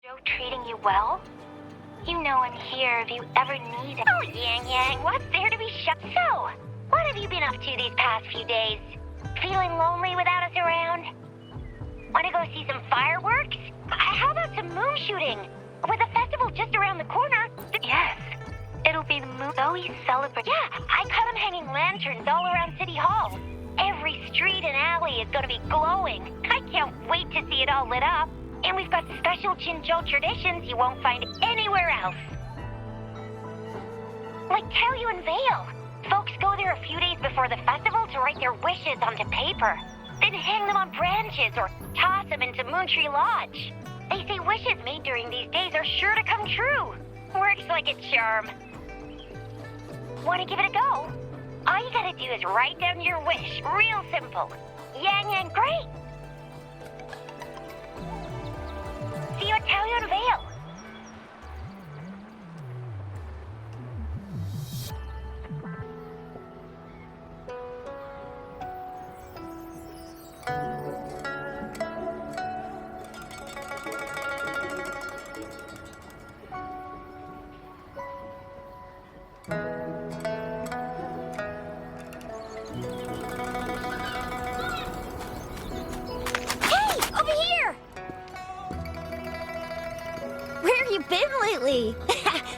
Joe treating you well? You know I'm here if you ever need it. Oh, Yang Yang, what's there to be So, what have you been up to these past few days? Feeling lonely without us around? Want to go see some fireworks? How about some moon shooting? With the festival just around the corner. Yes, it'll be the moon. Zoe celebrate. Yeah, I caught them hanging lanterns all around City Hall. Every street and alley is going to be glowing. I can't wait to see it all lit up. And we've got special Jinzhou traditions you won't find anywhere else. Like Taoyuan Vale. Folks go there a few days before the festival to write their wishes onto paper. Then hang them on branches or toss them into Moontree Lodge. They say wishes made during these days are sure to come true. Works like a charm. Want to give it a go? All you gotta do is write down your wish. Real simple. Yang Yang, great! See you at Taoyuan Vale.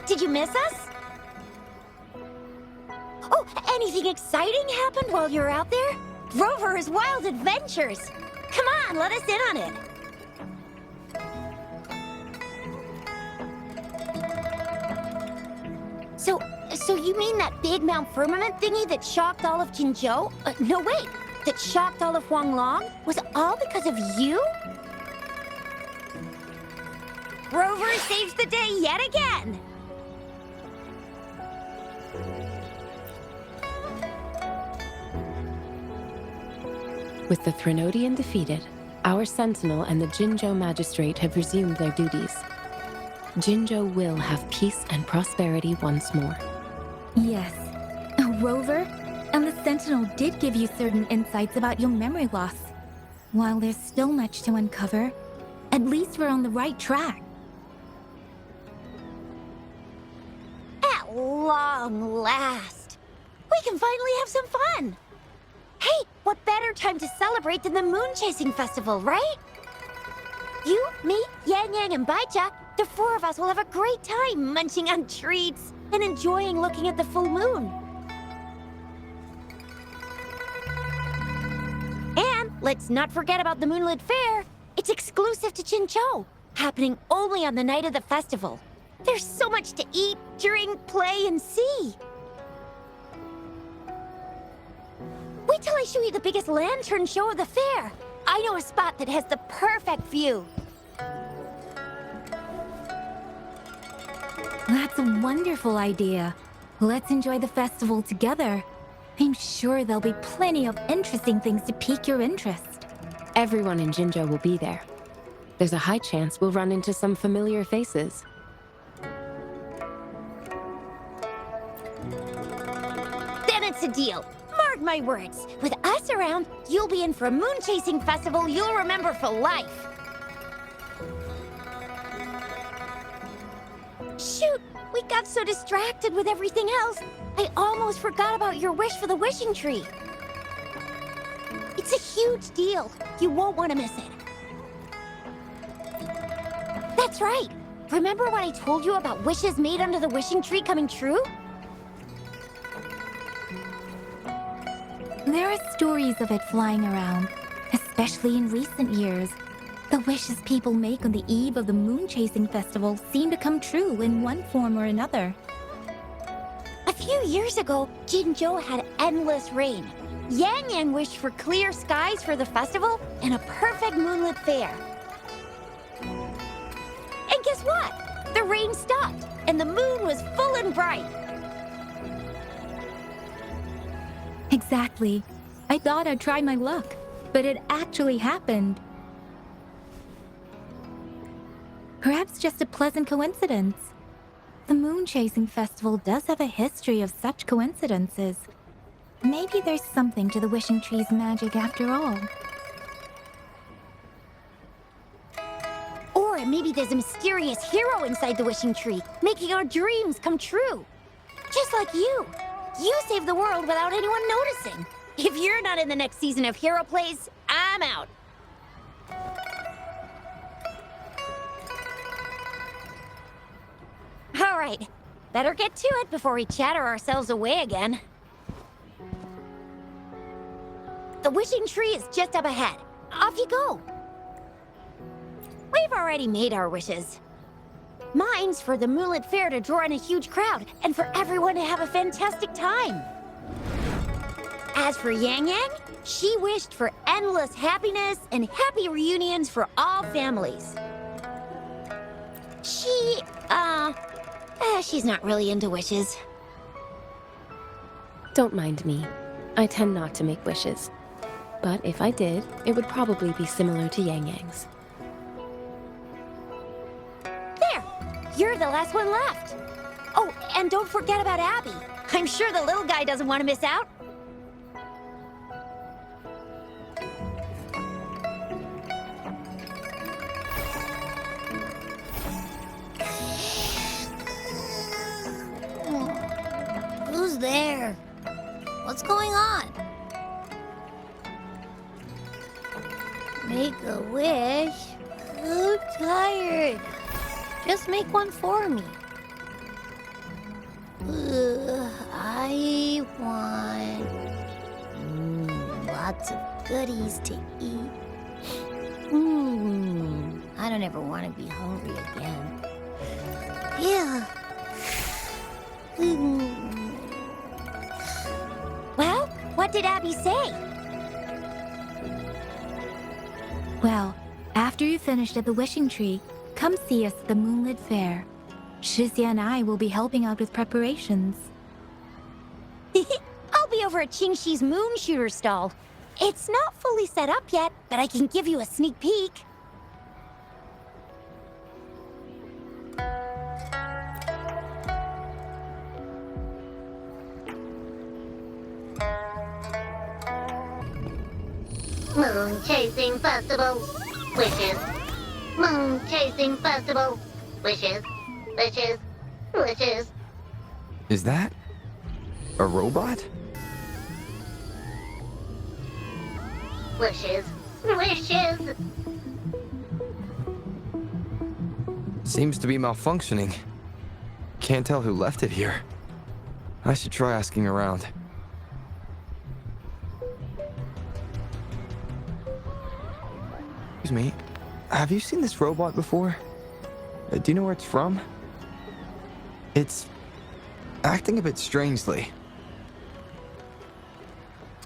Did you miss us? Oh, anything exciting happened while you were out there? Rover's Wild Adventures! Come on, let us in on it! So you mean that big Mount Firmament thingy that shocked all of Jinzhou? No, wait! That shocked all of Huanglong? Was it all because of you? Rover saves the day yet again! With the Threnodian defeated, our Sentinel and the Jinzhou Magistrate have resumed their duties. Jinzhou will have peace and prosperity once more. Yes. Rover, and the Sentinel did give you certain insights about your memory loss. While there's still much to uncover, at least we're on the right track. At long last, we can finally have some fun. Hey, what better time to celebrate than the Moon Chasing Festival, right? You, me, Yang Yang, and Baicha, the four of us will have a great time munching on treats and enjoying looking at the full moon. And let's not forget about the Moonlit Fair. It's exclusive to Jinzhou, happening only on the night of the festival. There's so much to eat, drink, play, and see. Wait till I show you the biggest lantern show of the fair. I know a spot that has the perfect view. That's a wonderful idea. Let's enjoy the festival together. I'm sure there'll be plenty of interesting things to pique your interest. Everyone in Jinzhou will be there. There's a high chance we'll run into some familiar faces. Then it's a deal. Mark my words. With us around, you'll be in for a moon chasing festival you'll remember for life. Shoot, we got so distracted with everything else, I almost forgot about your wish for the wishing tree. It's a huge deal. You won't want to miss it. That's right. Remember when I told you about wishes made under the wishing tree coming true? There are stories of it flying around, especially in recent years. The wishes people make on the eve of the Moon Chasing Festival seem to come true in one form or another. A few years ago, Jinzhou had endless rain. Yang Yang wished for clear skies for the festival and a perfect moonlit fair. And guess what? The rain stopped, and the moon was full and bright. Exactly. I thought I'd try my luck, but it actually happened. Perhaps just a pleasant coincidence. The Moon Chasing Festival does have a history of such coincidences. Maybe there's something to the wishing tree's magic after all. Or it maybe there's a mysterious hero inside the wishing tree, making our dreams come true. Just like you. You saved the world without anyone noticing. If you're not in the next season of Hero Plays, I'm out. All right. Better get to it before we chatter ourselves away again. The wishing tree is just up ahead. Off you go. We've already made our wishes. Mine's for the Moonlit Fair to draw in a huge crowd and for everyone to have a fantastic time. As for Yang Yang, she wished for endless happiness and happy reunions for all families. She's not really into wishes. Don't mind me. I tend not to make wishes. But if I did, it would probably be similar to Yang Yang's. There! You're the last one left. Oh, and don't forget about Abby. I'm sure the little guy doesn't want to miss out. Who's there? What's going on? Make a wish? So tired. Just make one for me. I want lots of goodies to eat. I don't ever want to be hungry again. Yeah. Well, what did Abby say? Well, after you finished at the wishing tree, come see us at the Moonlit Fair. Shizia and I will be helping out with preparations. I'll be over at Qingxi's moon shooter stall. It's not fully set up yet, but I can give you a sneak peek. Moon Chasing Festival. Wishes. Moon Chasing Festival. Wishes. Wishes. Wishes. Is that a robot? Wishes. Wishes. Seems to be malfunctioning. Can't tell who left it here. I should try asking around. Excuse me, have you seen this robot before? Do you know where it's from? It's acting a bit strangely.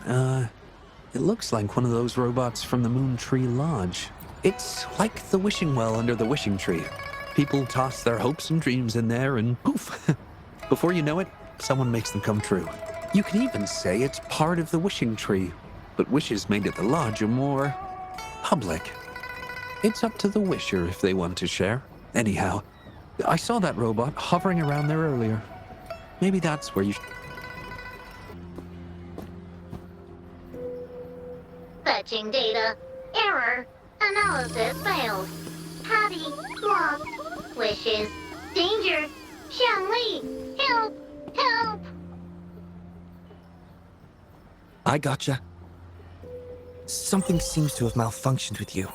It looks like one of those robots from the Moon Tree Lodge. It's like the wishing well under the wishing tree. People toss their hopes and dreams in there and poof. Before you know it, someone makes them come true. You could even say it's part of the wishing tree, but wishes made at the lodge are more public. It's up to the wisher if they want to share. Anyhow, I saw that robot hovering around there earlier. Maybe that's where you Fetching data. Error. Analysis failed. Patty. Lost. Wishes. Danger. Xiangli. Help. Help. I gotcha. Something seems to have malfunctioned with you.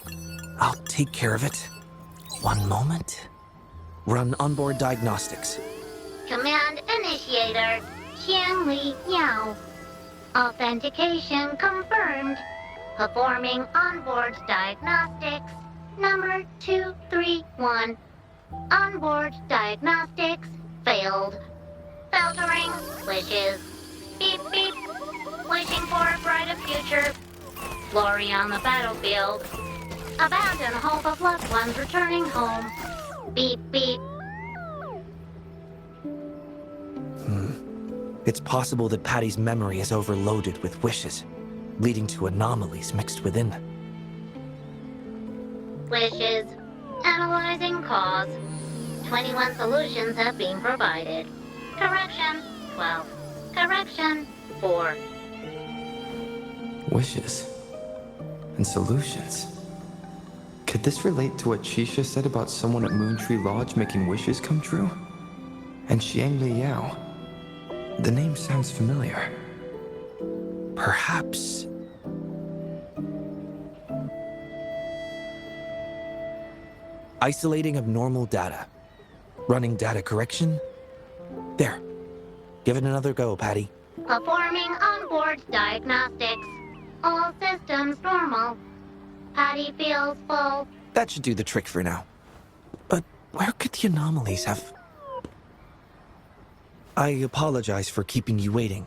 I'll take care of it. One moment. Run onboard diagnostics. Command initiator. Xiangli Yao. Authentication confirmed. Performing onboard diagnostics. Number 231. Onboard diagnostics failed. Filtering wishes. Beep beep. Wishing for a brighter future. Glory on the battlefield. Abandon hope of loved ones returning home. Beep beep. It's possible that Patty's memory is overloaded with wishes, leading to anomalies mixed within. Wishes. Analyzing cause. 21 solutions have been provided. Correction 12. Correction 4. Wishes and solutions. Could this relate to what Chisha said about someone at Moontree Lodge making wishes come true? And Xiang Li Yao. The name sounds familiar. Perhaps. Isolating abnormal data. Running data correction. There. Give it another go, Patty. Performing onboard diagnostics. All systems normal. Patty feels full. That should do the trick for now. But where could the anomalies have... I apologize for keeping you waiting.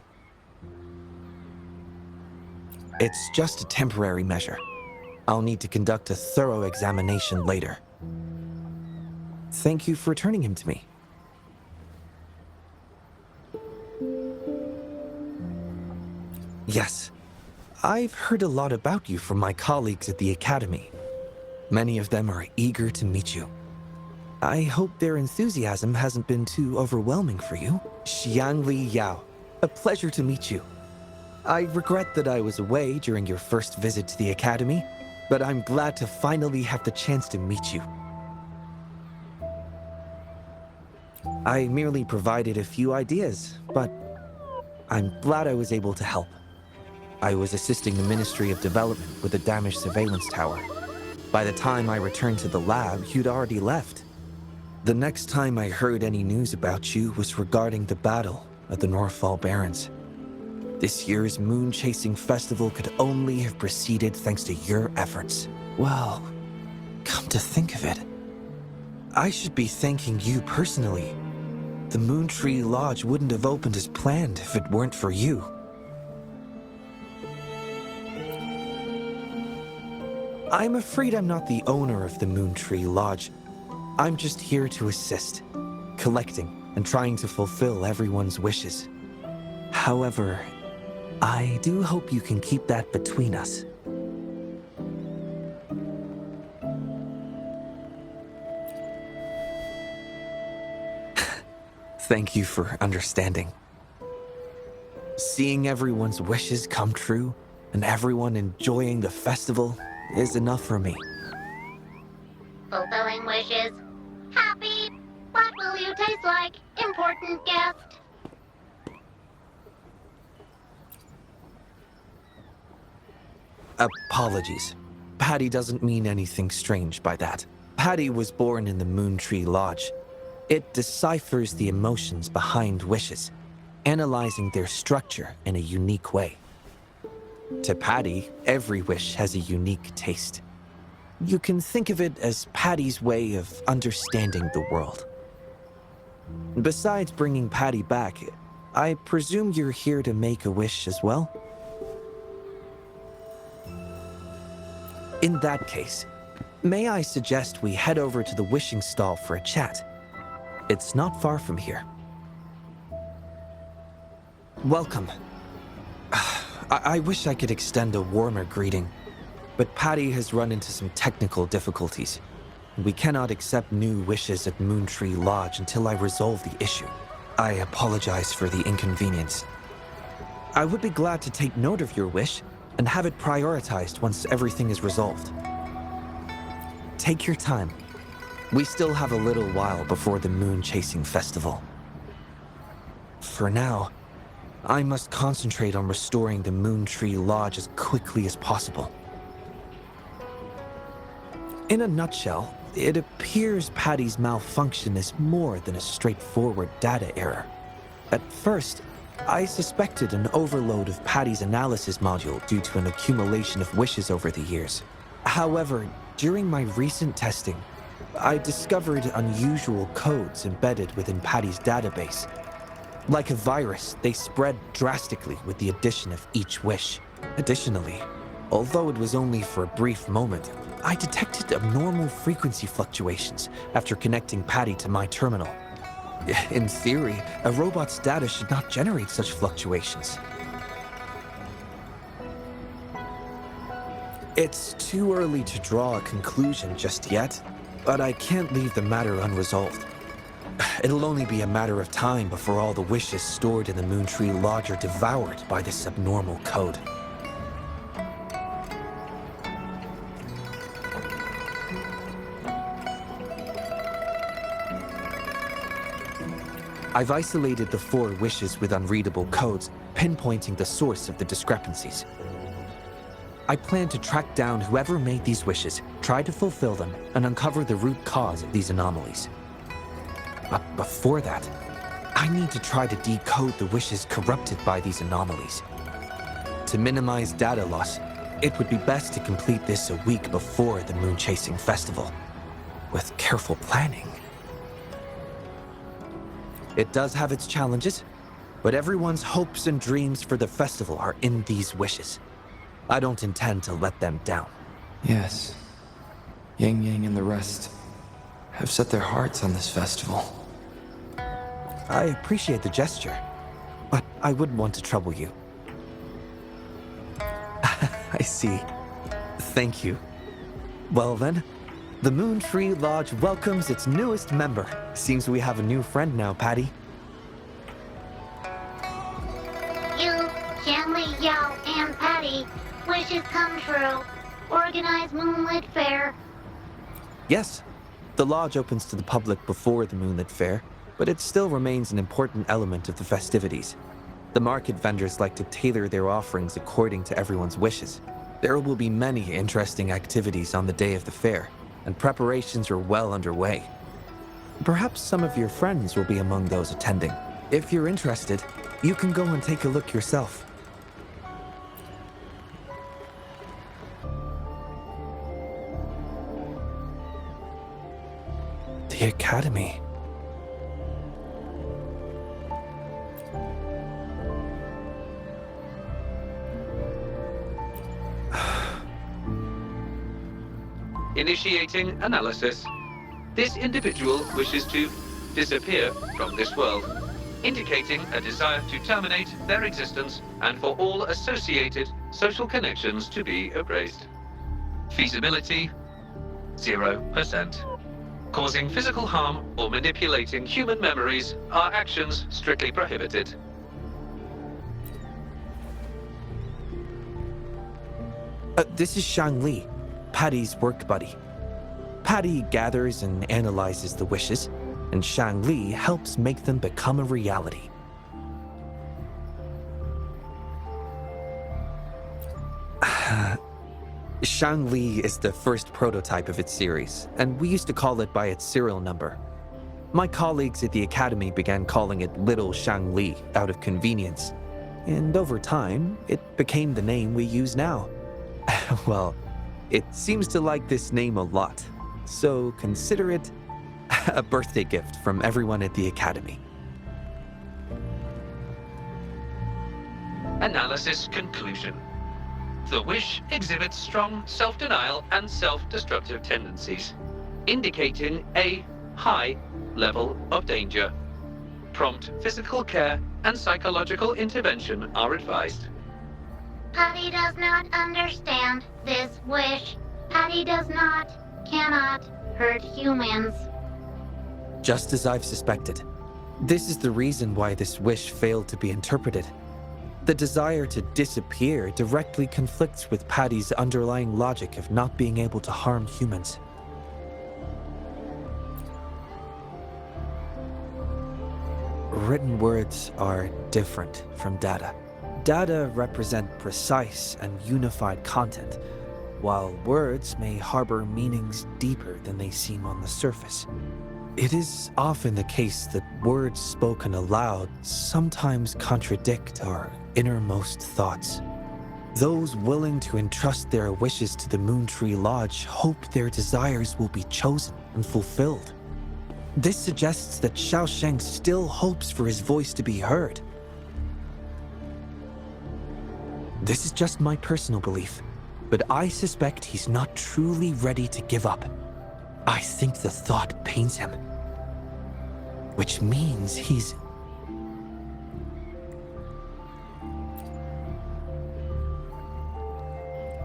It's just a temporary measure. I'll need to conduct a thorough examination later. Thank you for returning him to me. Yes, I've heard a lot about you from my colleagues at the Academy. Many of them are eager to meet you. I hope their enthusiasm hasn't been too overwhelming for you. Xiang Li Yao, a pleasure to meet you. I regret that I was away during your first visit to the Academy, but I'm glad to finally have the chance to meet you. I merely provided a few ideas, but I'm glad I was able to help. I was assisting the Ministry of Development with the damaged surveillance tower. By the time I returned to the lab, you'd already left. The next time I heard any news about you was regarding the battle at the Northfall Barrens. This year's moon chasing festival could only have proceeded thanks to your efforts. Well, come to think of it, I should be thanking you personally. The Moontree Lodge wouldn't have opened as planned if it weren't for you. I'm afraid I'm not the owner of the Moontree Lodge. I'm just here to assist, collecting and trying to fulfill everyone's wishes. However, I do hope you can keep that between us. Thank you for understanding. Seeing everyone's wishes come true and everyone enjoying the festival is enough for me. Fulfilling wishes. Happy. What will you taste like? Important guest. Apologies. Patty doesn't mean anything strange by that. Patty was born in the Moontree Lodge. It deciphers the emotions behind wishes, analyzing their structure in a unique way. To Patty, every wish has a unique taste. You can think of it as Patty's way of understanding the world. Besides bringing Patty back, I presume you're here to make a wish as well? In that case, may I suggest we head over to the wishing stall for a chat? It's not far from here. Welcome. I wish I could extend a warmer greeting, but Patty has run into some technical difficulties. We cannot accept new wishes at Moontree Lodge until I resolve the issue. I apologize for the inconvenience. I would be glad to take note of your wish and have it prioritized once everything is resolved. Take your time. We still have a little while before the Moon Chasing Festival. For now, I must concentrate on restoring the Moontree Lodge as quickly as possible. In a nutshell, it appears Patty's malfunction is more than a straightforward data error. At first, I suspected an overload of Patty's analysis module due to an accumulation of wishes over the years. However, during my recent testing, I discovered unusual codes embedded within Patty's database. Like a virus, they spread drastically with the addition of each wish. Additionally, although it was only for a brief moment, I detected abnormal frequency fluctuations after connecting Patty to my terminal. In theory, a robot's data should not generate such fluctuations. It's too early to draw a conclusion just yet, but I can't leave the matter unresolved. It'll only be a matter of time before all the wishes stored in the Moontree Lodge are devoured by this abnormal code. I've isolated the 4 wishes with unreadable codes, pinpointing the source of the discrepancies. I plan to track down whoever made these wishes, try to fulfill them, and uncover the root cause of these anomalies. But before that, I need to try to decode the wishes corrupted by these anomalies. To minimize data loss, it would be best to complete this a week before the Moon Chasing Festival. With careful planning. It does have its challenges, but everyone's hopes and dreams for the festival are in these wishes. I don't intend to let them down. Yes. Yang Yang and the rest have set their hearts on this festival. I appreciate the gesture, but I wouldn't want to trouble you. I see. Thank you. Well then, the Moon Tree Lodge welcomes its newest member. Seems we have a new friend now, Patty. You, Shanley, Yao, and Patty, wishes come true. Organize Moonlit Fair. Yes, the lodge opens to the public before the Moonlit Fair, but it still remains an important element of the festivities. The market vendors like to tailor their offerings according to everyone's wishes. There will be many interesting activities on the day of the fair, and preparations are well underway. Perhaps some of your friends will be among those attending. If you're interested, you can go and take a look yourself. The Academy. Initiating analysis. This individual wishes to disappear from this world, indicating a desire to terminate their existence and for all associated social connections to be erased. Feasibility, 0%. Causing physical harm or manipulating human memories are actions strictly prohibited. This is Shang Li, Patty's work buddy. Patty gathers and analyzes the wishes, and Shang Li helps make them become a reality. Shang Li is the first prototype of its series, and we used to call it by its serial number. My colleagues at the Academy began calling it Little Shang Li out of convenience, and over time, it became the name we use now. Well, it seems to like this name a lot, so consider it a birthday gift from everyone at the Academy. Analysis conclusion. The wish exhibits strong self-denial and self-destructive tendencies, indicating a high level of danger. Prompt physical care and psychological intervention are advised. Patty does not understand this wish. Patty does not, cannot hurt humans. Just as I've suspected. This is the reason why this wish failed to be interpreted. The desire to disappear directly conflicts with Patty's underlying logic of not being able to harm humans. Written words are different from data. Data represent precise and unified content, while words may harbor meanings deeper than they seem on the surface. It is often the case that words spoken aloud sometimes contradict our innermost thoughts. Those willing to entrust their wishes to the Moon Tree Lodge hope their desires will be chosen and fulfilled. This suggests that Xiaosheng still hopes for his voice to be heard. This is just my personal belief, but I suspect he's not truly ready to give up. I think the thought pains him, which means he's...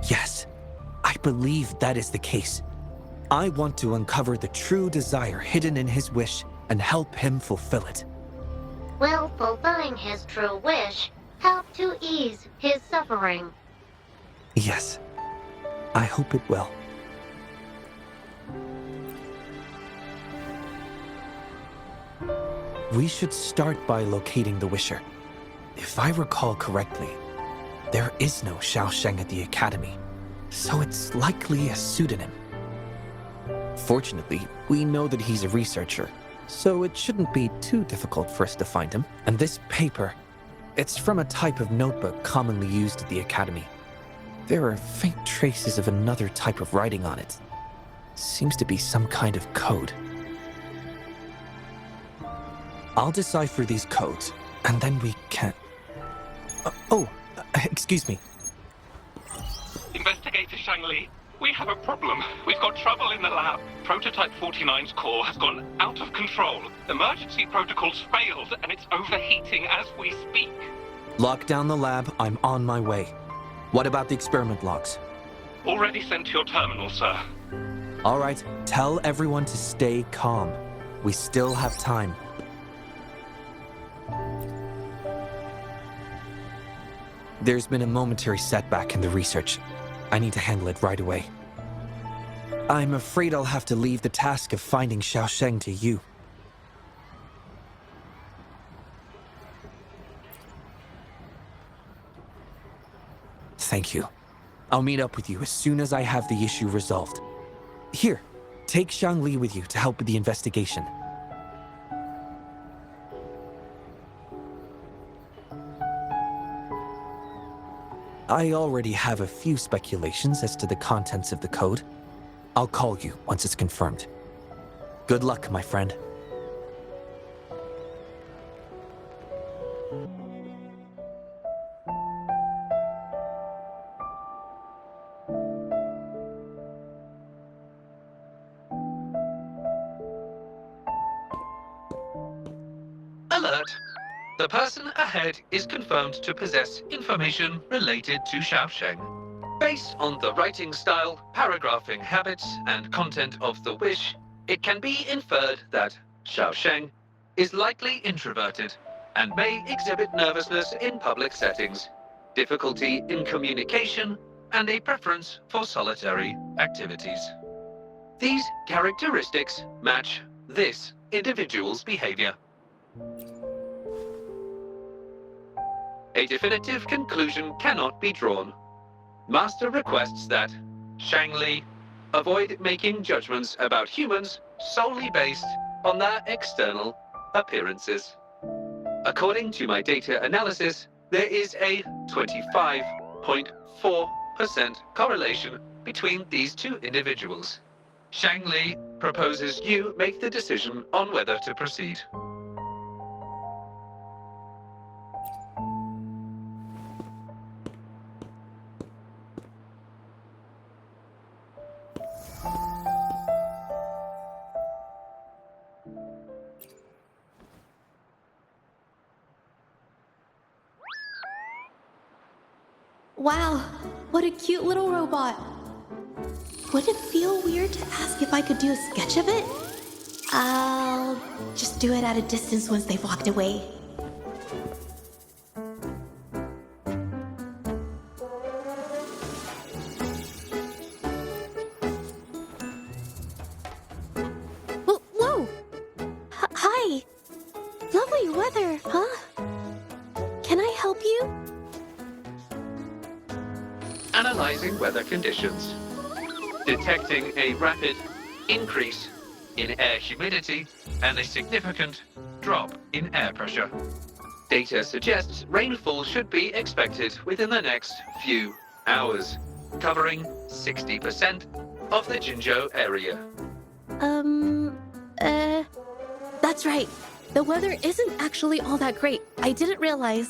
Yes, I believe that is the case. I want to uncover the true desire hidden in his wish and help him fulfill it. Will fulfilling his true wish help to ease his suffering? Yes, I hope it will. We should start by locating the Wisher. If I recall correctly, there is no Xiaosheng at the Academy, so it's likely a pseudonym. Fortunately, we know that he's a researcher, so it shouldn't be too difficult for us to find him. And this paper, it's from a type of notebook commonly used at the Academy. There are faint traces of another type of writing on it. Seems to be some kind of code. I'll decipher these codes, and then we can... excuse me. Investigator Shangli, we have a problem. We've got trouble in the lab. Prototype 49's core has gone out of control. Emergency protocols failed, and it's overheating as we speak. Lock down the lab. I'm on my way. What about the experiment logs? Already sent to your terminal, sir. All right, tell everyone to stay calm. We still have time. There's been a momentary setback in the research. I need to handle it right away. I'm afraid I'll have to leave the task of finding Xiaosheng to you. Thank you. I'll meet up with you as soon as I have the issue resolved. Here, take Shangli with you to help with the investigation. I already have a few speculations as to the contents of the code. I'll call you once it's confirmed. Good luck, my friend. Alert! The person ahead is confirmed to possess information related to Xiaosheng. Based on the writing style, paragraphing habits, and content of the wish, it can be inferred that Xiaosheng is likely introverted and may exhibit nervousness in public settings, difficulty in communication, and a preference for solitary activities. These characteristics match this individual's behavior. A definitive conclusion cannot be drawn. Master requests that Shangli avoid making judgments about humans solely based on their external appearances. According to my data analysis, there is a 25.4% correlation between these two individuals. Shangli proposes you make the decision on whether to proceed. Wow, what a cute little robot. Would it feel weird to ask if I could do a sketch of it? I'll just do it at a distance once they've walked away. Whoa! Hi! Lovely weather, huh? Can I help you? Analyzing weather conditions. Detecting a rapid increase in air humidity and a significant drop in air pressure. Data suggests rainfall should be expected within the next few hours, covering 60% of the Jinzhou area. That's right. The weather isn't actually all that great. I didn't realize.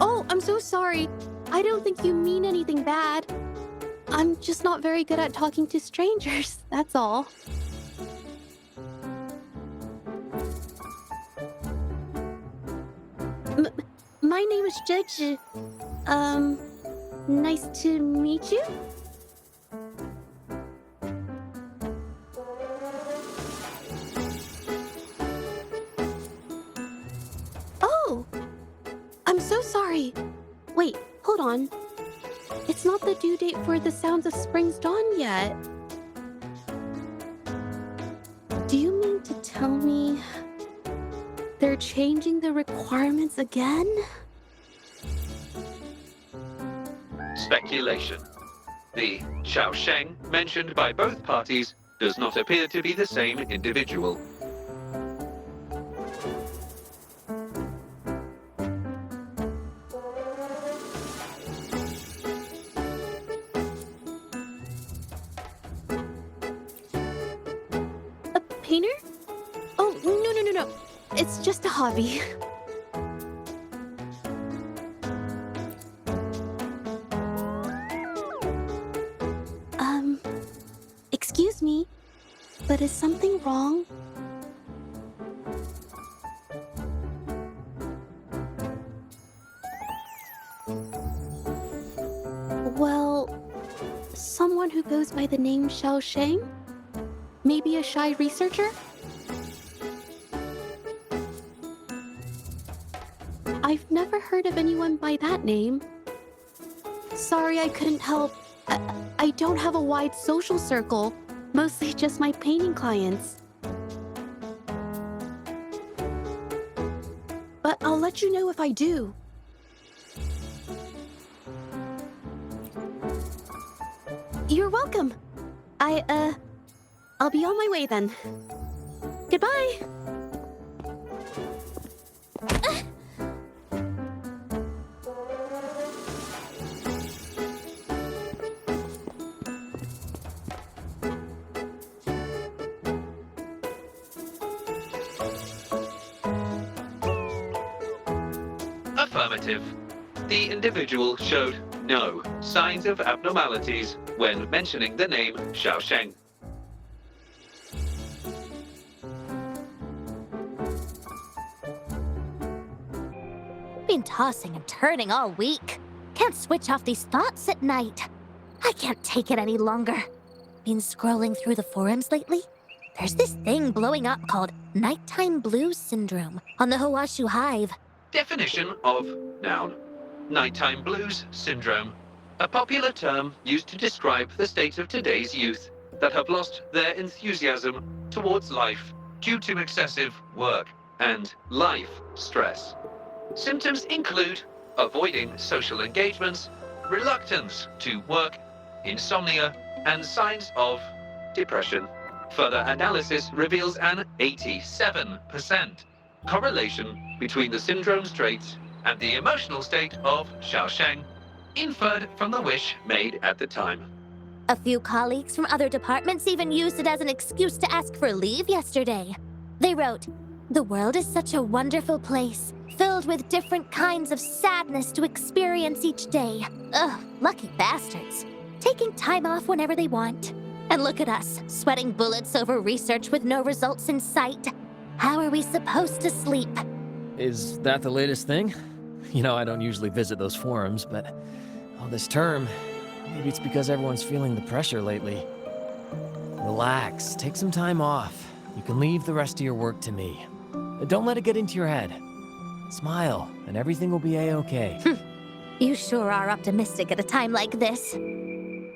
Oh, I'm so sorry. I don't think you mean anything bad. I'm just not very good at talking to strangers, that's all. My name is Judge. Nice to meet you. Oh, I'm so sorry. Wait, hold on. It's not the due date for the Sounds of Spring's Dawn yet. Do you mean to tell me they're changing the requirements again? Speculation. The Xiaosheng mentioned by both parties does not appear to be the same individual. A painter? Oh, no. It's just a hobby. Excuse me, but is something wrong? Well, someone who goes by the name Xiaosheng? Maybe a shy researcher? I've never heard of anyone by that name. Sorry, I couldn't help. I don't have a wide social circle, mostly just my painting clients. But I'll let you know if I do. You're welcome. I'll be on my way then. Goodbye. Affirmative. The individual showed no signs of abnormalities when mentioning the name Xiaosheng. Been tossing and turning all week. Can't switch off these thoughts at night. I can't take it any longer. Been scrolling through the forums lately? There's this thing blowing up called Nighttime Blues Syndrome on the Hawashu Hive. Definition of noun. Nighttime blues syndrome. A popular term used to describe the state of today's youth that have lost their enthusiasm towards life due to excessive work and life stress. Symptoms include avoiding social engagements, reluctance to work, insomnia, and signs of depression. Further analysis reveals an 87% correlation between the syndrome's traits and the emotional state of Xiaosheng, inferred from the wish made at the time. A few colleagues from other departments even used it as an excuse to ask for leave yesterday. They wrote, "The world is such a wonderful place, filled with different kinds of sadness to experience each day. Ugh, lucky bastards. Taking time off whenever they want. And look at us, sweating bullets over research with no results in sight. How are we supposed to sleep?" Is that the latest thing? You know, I don't usually visit those forums, but this term, maybe it's because everyone's feeling the pressure lately. Relax, take some time off. You can leave the rest of your work to me. Don't let it get into your head. Smile, and everything will be a-okay. You sure are optimistic at a time like this.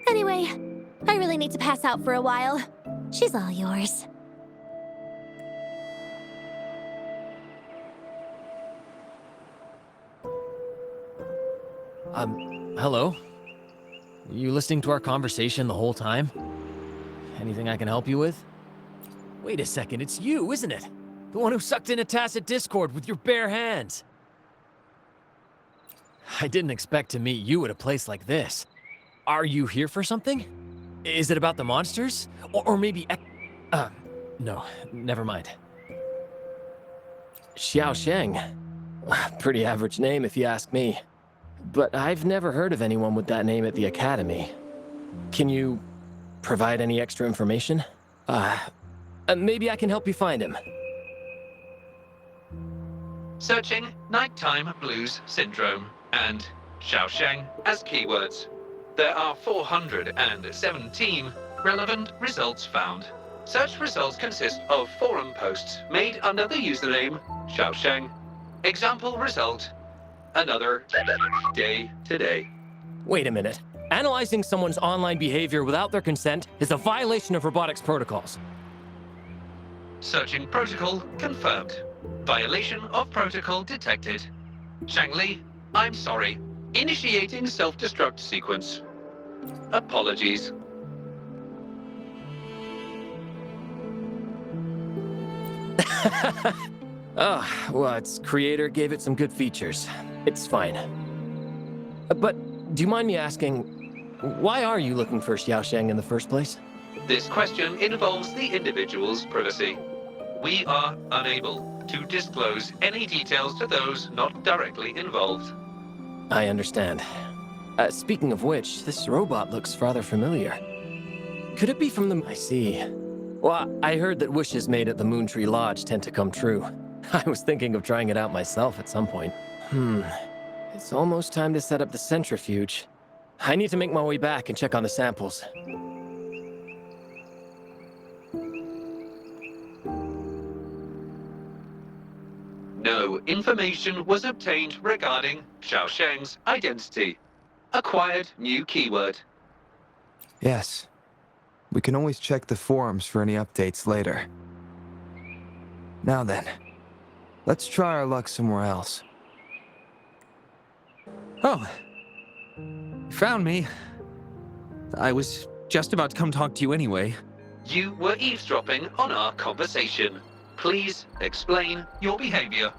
Anyway, I really need to pass out for a while. She's all yours. Hello? You listening to our conversation the whole time? Anything I can help you with? Wait a second, it's you, isn't it? The one who sucked in a tacit discord with your bare hands. I didn't expect to meet you at a place like this. Are you here for something? Is it about the monsters? Or maybe... no, never mind. Xiaosheng. Pretty average name if you ask me. But I've never heard of anyone with that name at the Academy. Can you provide any extra information? Maybe I can help you find him. Searching Nighttime Blues Syndrome and Xiaosheng as keywords. There are 417 relevant results found. Such results consist of forum posts made under the username Xiaosheng. Example result: another day today. Wait a minute. Analyzing someone's online behavior without their consent is a violation of robotics protocols. Searching protocol confirmed. Violation of protocol detected. Shangli, I'm sorry. Initiating self-destruct sequence. Apologies. Well, its creator gave it some good features. It's fine. But do you mind me asking, why are you looking for Xiaosheng in the first place? This question involves the individual's privacy. We are unable to disclose any details to those not directly involved. I understand. Speaking of which, this robot looks rather familiar. Could it be from the... I see. Well, I heard that wishes made at the Moontree Lodge tend to come true. I was thinking of trying it out myself at some point. It's almost time to set up the centrifuge. I need to make my way back and check on the samples. No information was obtained regarding Xiaosheng's identity. Acquired new keyword. Yes. We can always check the forums for any updates later. Now then, let's try our luck somewhere else. Oh. You found me. I was just about to come talk to you anyway. You were eavesdropping on our conversation. Please explain your behavior.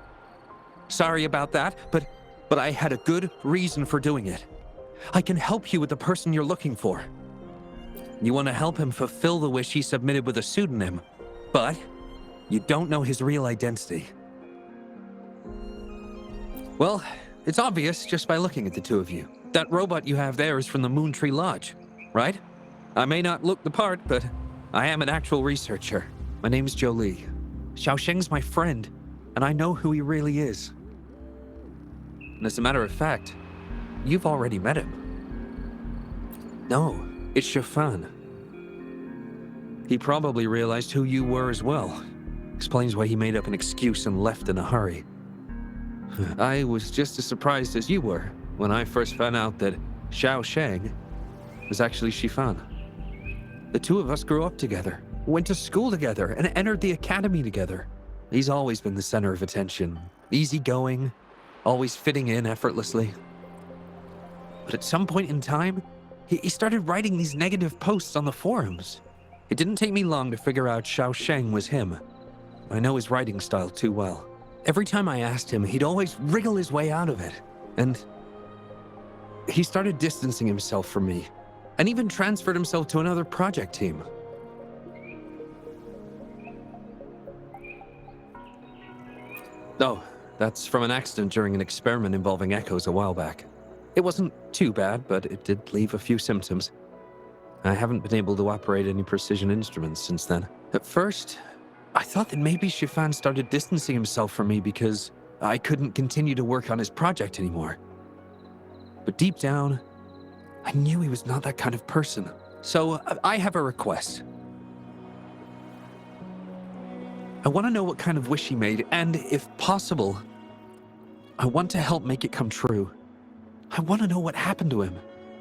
Sorry about that, but I had a good reason for doing it. I can help you with the person you're looking for. You want to help him fulfill the wish he submitted with a pseudonym, but you don't know his real identity. Well, it's obvious just by looking at the two of you. That robot you have there is from the Moontree Lodge, right? I may not look the part, but I am an actual researcher. My name's Jolie. Xiaosheng's my friend, and I know who he really is. And as a matter of fact, you've already met him. No, it's Shafan. He probably realized who you were as well. Explains why he made up an excuse and left in a hurry. I was just as surprised as you were when I first found out that Xiaosheng was actually Shifan. The two of us grew up together, went to school together, and entered the academy together. He's always been the center of attention. Easygoing, always fitting in effortlessly. But at some point in time, he started writing these negative posts on the forums. It didn't take me long to figure out Xiaosheng was him. I know his writing style too well. Every time I asked him, he'd always wriggle his way out of it. And he started distancing himself from me, and even transferred himself to another project team. Oh, that's from an accident during an experiment involving echoes a while back. It wasn't too bad, but it did leave a few symptoms. I haven't been able to operate any precision instruments since then. At first, I thought that maybe Shifan started distancing himself from me because I couldn't continue to work on his project anymore. But deep down, I knew he was not that kind of person. So I have a request. I want to know what kind of wish he made, and if possible, I want to help make it come true. I want to know what happened to him.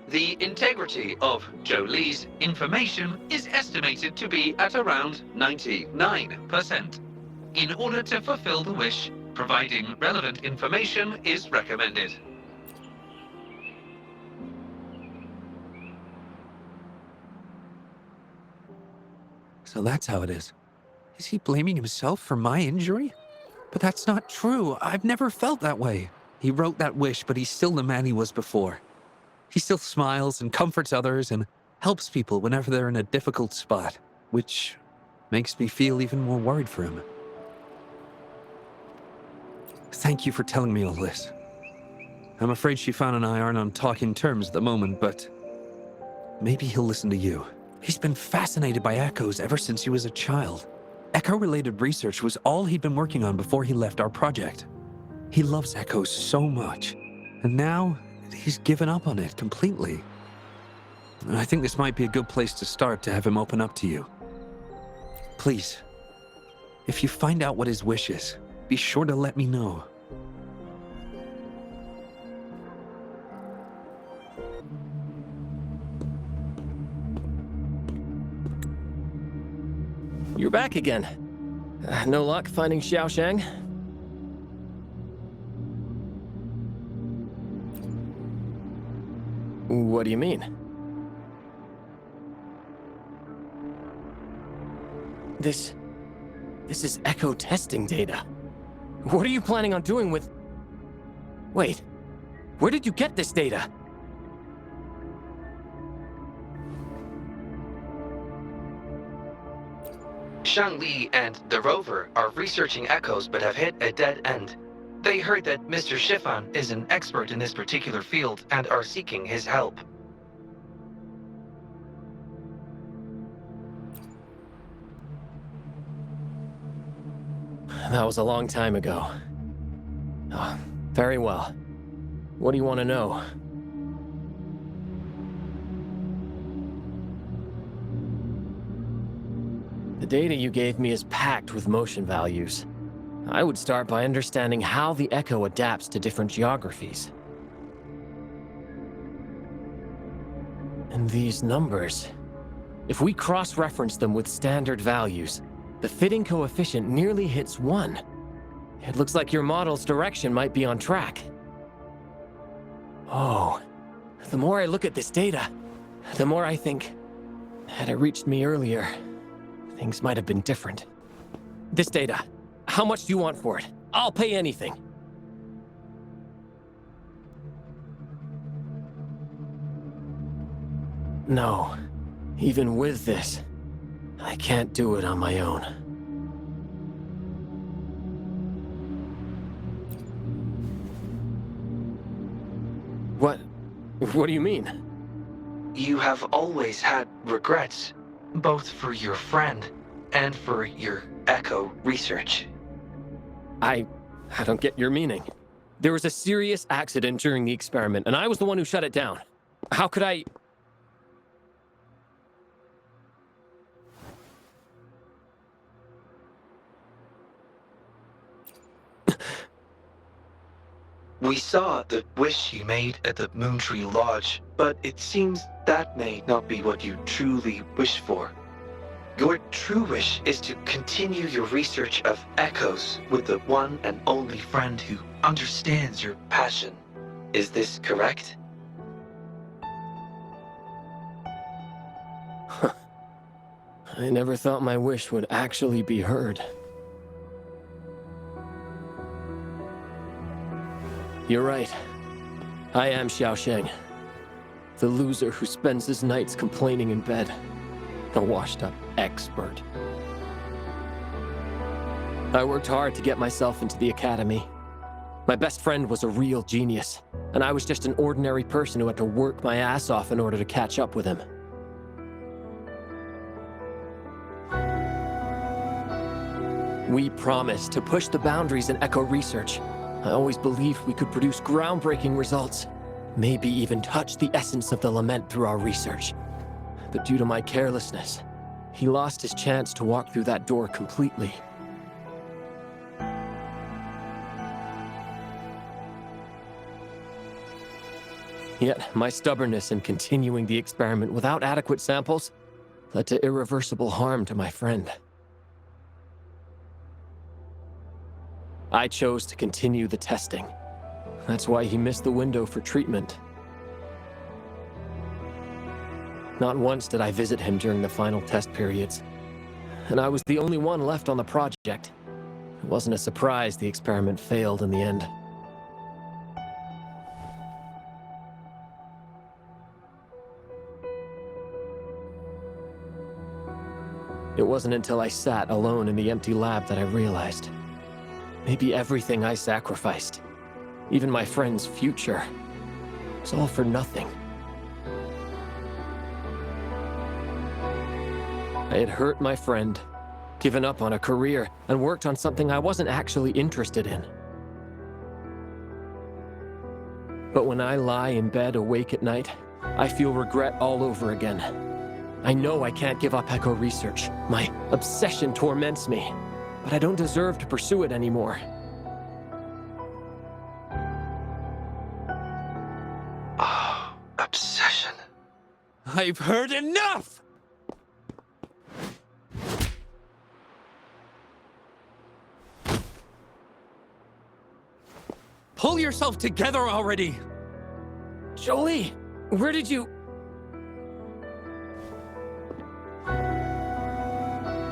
The integrity of Jolie's information is estimated to be at around 99%. In order to fulfill the wish, providing relevant information is recommended. So that's how it is. Is he blaming himself for my injury? But that's not true. I've never felt that way. He wrote that wish, but he's still the man he was before. He still smiles and comforts others and helps people whenever they're in a difficult spot, which makes me feel even more worried for him. Thank you for telling me all this. I'm afraid Shifan and I aren't on talking terms at the moment, but maybe he'll listen to you. He's been fascinated by echoes ever since he was a child. Echo-related research was all he'd been working on before he left our project. He loves echoes so much, and now he's given up on it completely. I think this might be a good place to start to have him open up to you. Please, if you find out what his wish is, be sure to let me know. you're back again. No luck finding Xiaoshang? What do you mean? This is echo testing data. What are you planning on doing with... Wait, where did you get this data? Shang Li and the rover are researching echoes but have hit a dead end. They heard that Mr. Shifan is an expert in this particular field and are seeking his help. That was a long time ago. Oh, very well. What do you want to know? The data you gave me is packed with motion values. I would start by understanding how the echo adapts to different geographies. And these numbers, if we cross-reference them with standard values, the fitting coefficient nearly hits 1. It looks like your model's direction might be on track. Oh, the more I look at this data, the more I think, had it reached me earlier, things might have been different. This data, how much do you want for it? I'll pay anything. No, even with this, I can't do it on my own. What do you mean? You have always had regrets, both for your friend and for your echo research. I don't get your meaning. There was a serious accident during the experiment, and I was the one who shut it down. How could I... We saw the wish you made at the Moontree Lodge, but it seems that may not be what you truly wish for. Your true wish is to continue your research of echoes with the one and only friend who understands your passion. Is this correct? I never thought my wish would actually be heard. You're right. I am Xiaosheng, the loser who spends his nights complaining in bed. A washed-up expert. I worked hard to get myself into the academy. My best friend was a real genius, and I was just an ordinary person who had to work my ass off in order to catch up with him. We promised to push the boundaries in echo research. I always believed we could produce groundbreaking results, maybe even touch the essence of the lament through our research. But due to my carelessness, he lost his chance to walk through that door completely. Yet, my stubbornness in continuing the experiment without adequate samples led to irreversible harm to my friend. I chose to continue the testing. That's why he missed the window for treatment. Not once did I visit him during the final test periods, and I was the only one left on the project. It wasn't a surprise the experiment failed in the end. It wasn't until I sat alone in the empty lab that I realized. Maybe everything I sacrificed, even my friend's future, was all for nothing. I had hurt my friend, given up on a career, and worked on something I wasn't actually interested in. But when I lie in bed awake at night, I feel regret all over again. I know I can't give up echo research. My obsession torments me, but I don't deserve to pursue it anymore. Oh, obsession. I've heard enough! pull yourself together already! Jolie, where did you...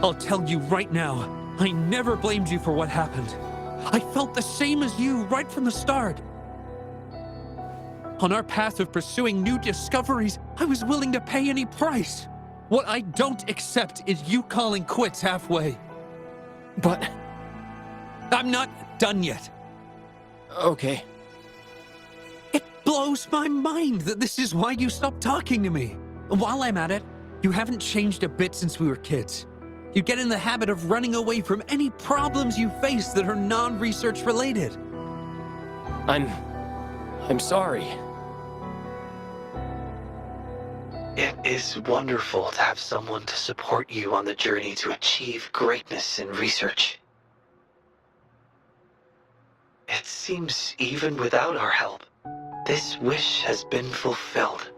I'll tell you right now, I never blamed you for what happened. I felt the same as you right from the start. On our path of pursuing new discoveries, I was willing to pay any price. What I don't accept is you calling quits halfway. But... I'm not done yet. Okay. It blows my mind that this is why you stopped talking to me. While I'm at it, you haven't changed a bit since we were kids. You get in the habit of running away from any problems you face that are non-research related. I'm sorry. It is wonderful to have someone to support you on the journey to achieve greatness in research. It seems even without our help, this wish has been fulfilled.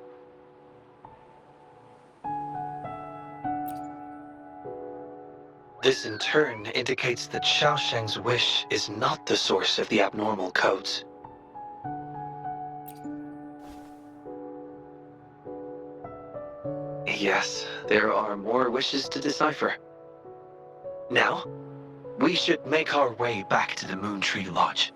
This in turn indicates that Xiaosheng's wish is not the source of the abnormal codes. Yes, there are more wishes to decipher. Now, we should make our way back to the Moon Tree Lodge.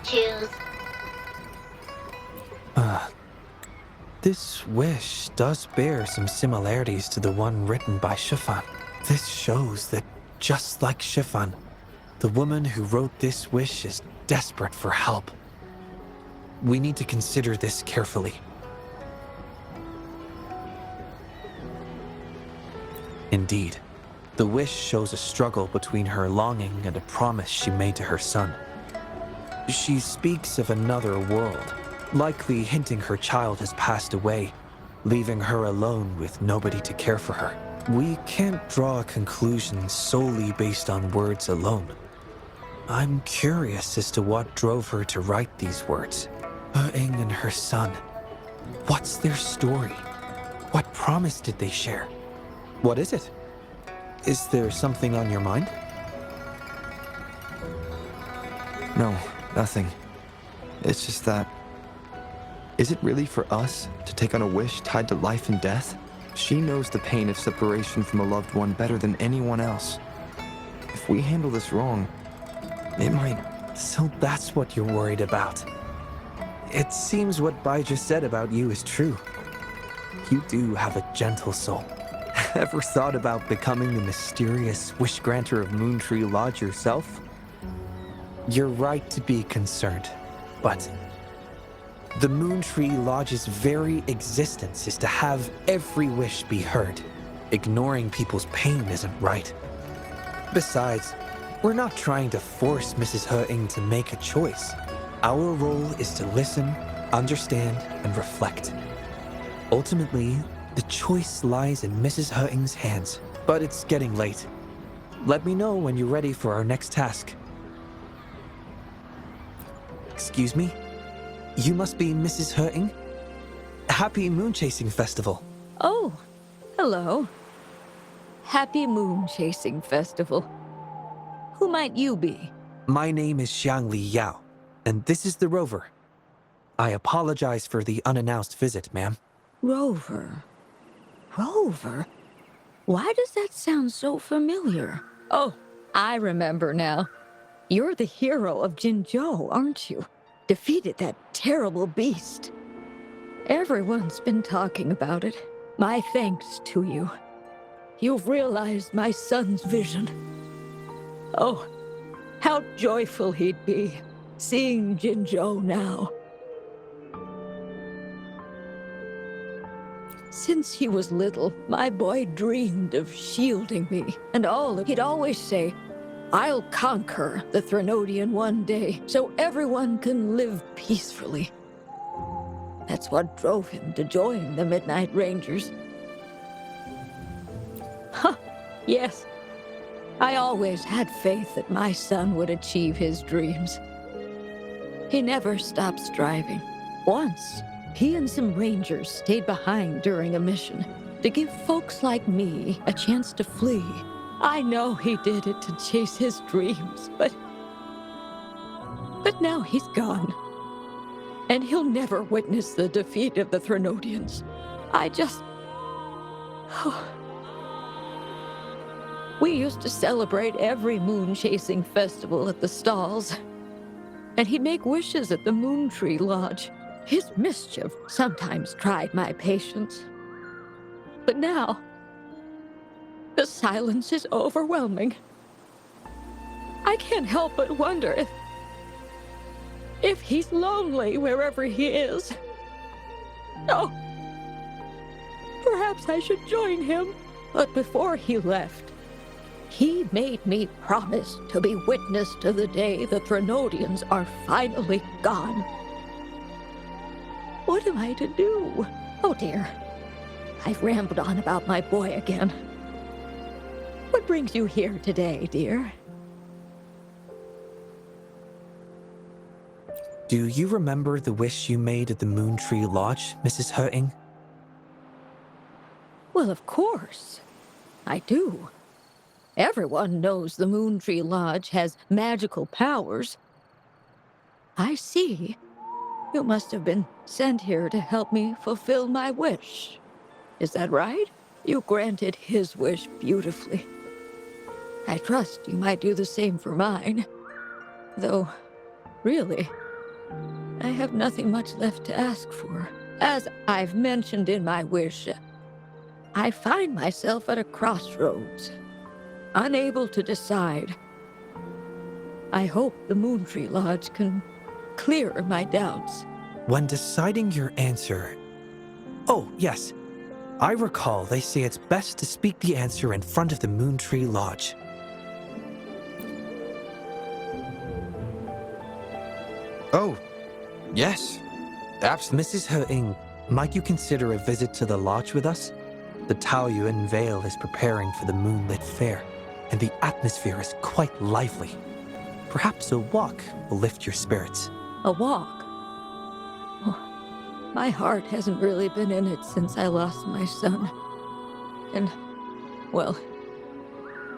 Choose. This wish does bear some similarities to the one written by Shifan. This shows that, just like Shifan, the woman who wrote this wish is desperate for help. We need to consider this carefully. Indeed, the wish shows a struggle between her longing and a promise she made to her son. She speaks of another world, likely hinting her child has passed away, leaving her alone with nobody to care for her. We can't draw a conclusion solely based on words alone. I'm curious as to what drove her to write these words. Ing and her son. What's their story? What promise did they share? What is it? Is there something on your mind? No, nothing. It's just that... Is it really for us to take on a wish tied to life and death? She knows the pain of separation from a loved one better than anyone else. If we handle this wrong, it might... So that's what you're worried about. It seems what Bai just said about you is true. You do have a gentle soul. Ever thought about becoming the mysterious wish granter of Moon Tree Lodge yourself? You're right to be concerned, but the Moon Tree Lodge's very existence is to have every wish be heard. Ignoring people's pain isn't right. Besides, We're not trying to force Mrs. Hurting to make a choice. Our role is to listen, understand, and reflect. Ultimately, the choice lies in Mrs. Hurting's hands, but it's getting late. Let me know when you're ready for our next task. Excuse me? You must be Mrs. Hurting? Happy Moon Chasing Festival. Oh, hello. Happy Moon Chasing Festival. Who might you be? My name is Xiangli Yao, and this is the Rover. I apologize for the unannounced visit, ma'am. Rover. Rover? Why does that sound so familiar? Oh, I remember now. You're the hero of Jinzhou, aren't you? Defeated that terrible beast. Everyone's been talking about it. My thanks to you. You've realized my son's vision. Oh, how joyful he'd be, seeing Jinzhou now. Since he was little, my boy dreamed of shielding me, and he'd always say, "I'll conquer the Threnodian one day, so everyone can live peacefully." That's what drove him to join the Midnight Rangers. Huh, yes. I always had faith that my son would achieve his dreams. He never stopped striving. Once, he and some rangers stayed behind during a mission to give folks like me a chance to flee. I know he did it to chase his dreams, but now he's gone. And he'll never witness the defeat of the Threnodians. We used to celebrate every moon-chasing festival at the stalls. And he'd make wishes at the Moon Tree Lodge. His mischief sometimes tried my patience. But now, the silence is overwhelming. I can't help but wonder if he's lonely wherever he is. Oh, perhaps I should join him. But before he left, he made me promise to be witness to the day the Threnodians are finally gone. What am I to do? Oh dear, I've rambled on about my boy again. What brings you here today, dear? Do you remember the wish you made at the Moon Tree Lodge, Mrs. Hurting? Well, of course. I do. Everyone knows the Moon Tree Lodge has magical powers. I see. You must have been sent here to help me fulfill my wish. Is that right? You granted his wish beautifully. I trust you might do the same for mine. Though, really, I have nothing much left to ask for. As I've mentioned in my wish, I find myself at a crossroads, unable to decide. I hope the Moon Tree Lodge can clear my doubts. When deciding your answer... Oh, yes. I recall they say it's best to speak the answer in front of the Moon Tree Lodge. Oh, yes. Mrs. Hurting, might you consider a visit to the lodge with us? The Taoyuan Vale is preparing for the moonlit fair, and the atmosphere is quite lively. Perhaps a walk will lift your spirits. A walk? Oh, my heart hasn't really been in it since I lost my son. And, well,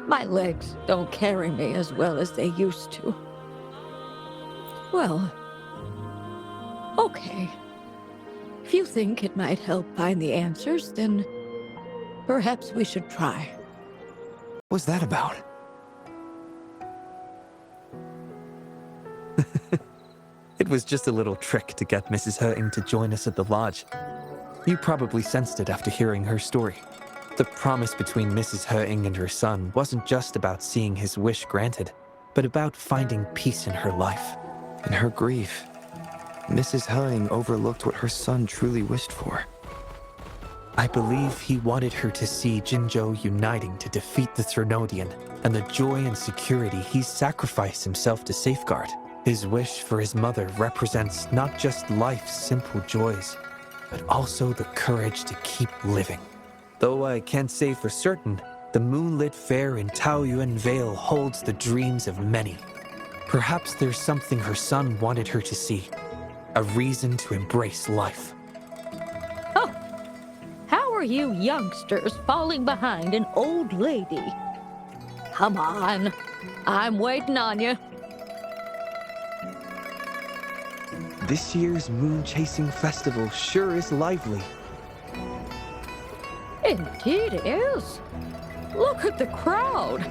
my legs don't carry me as well as they used to. Well, okay. If you think it might help find the answers, then perhaps we should try. What's that about? It was just a little trick to get Mrs. Hurting to join us at the lodge. You probably sensed it after hearing her story. The promise between Mrs. Hurting and her son wasn't just about seeing his wish granted, but about finding peace in her life. In her grief, Mrs. Hurting overlooked what her son truly wished for. I believe he wanted her to see Jinzhou uniting to defeat the Threnodian, and the joy and security he sacrificed himself to safeguard. His wish for his mother represents not just life's simple joys, but also the courage to keep living. Though I can't say for certain, the moonlit fair in Taoyuan Vale holds the dreams of many. Perhaps there's something her son wanted her to see, a reason to embrace life. Oh, how are you youngsters falling behind an old lady? Come on, I'm waiting on you. This year's moon chasing festival sure is lively. Indeed it is. Look at the crowd.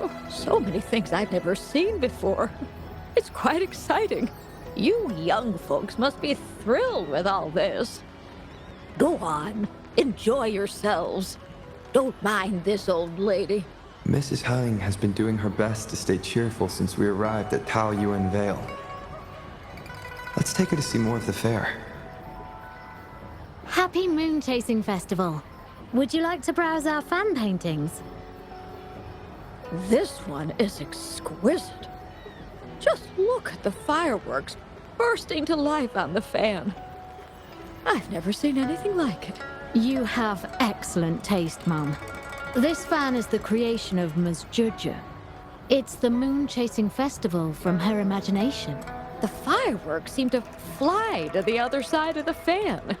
Oh, so many things I've never seen before. It's quite exciting. You young folks must be thrilled with all this. Go on, enjoy yourselves. Don't mind this old lady. Mrs. Heng has been doing her best to stay cheerful since we arrived at Taoyuan Vale. Let's take her to see more of the fair. Happy Moon Chasing Festival. Would you like to browse our fan paintings? This one is exquisite. Just look at the fireworks bursting to life on the fan. I've never seen anything like it. You have excellent taste, Mum. This fan is the creation of Ms. Juja. It's the Moon Chasing Festival from her imagination. The fireworks seem to fly to the other side of the fan.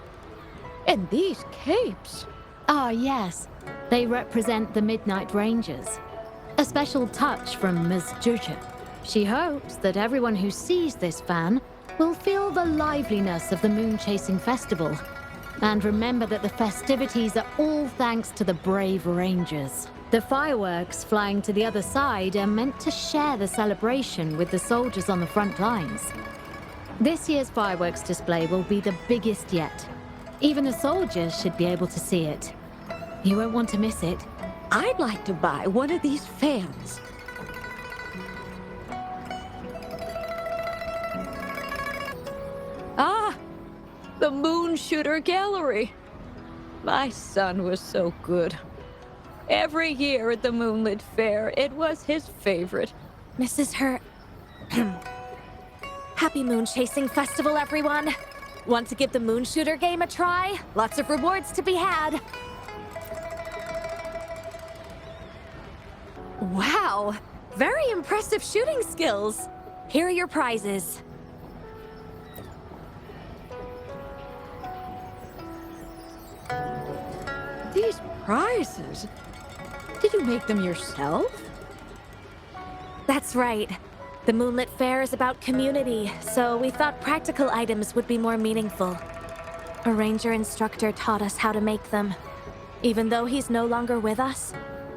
And these capes. Ah, yes. They represent the Midnight Rangers. A special touch from Ms. Juja. She hopes that everyone who sees this fan will feel the liveliness of the Moon Chasing Festival and remember that the festivities are all thanks to the brave Rangers. The fireworks flying to the other side are meant to share the celebration with the soldiers on the front lines. This year's fireworks display will be the biggest yet. Even the soldiers should be able to see it. You won't want to miss it. I'd like to buy one of these fans. Ah, the Moon Shooter Gallery. My son was so good. Every year at the Moonlit Fair, it was his favorite. Mrs. Her... Happy Moon Chasing Festival, everyone! Want to give the Moon Shooter game a try? Lots of rewards to be had. Wow! Very impressive shooting skills! Here are your prizes. These prizes? Did you make them yourself? That's right. The Moonlit Fair is about community, so we thought practical items would be more meaningful. A ranger instructor taught us how to make them. Even though he's no longer with us,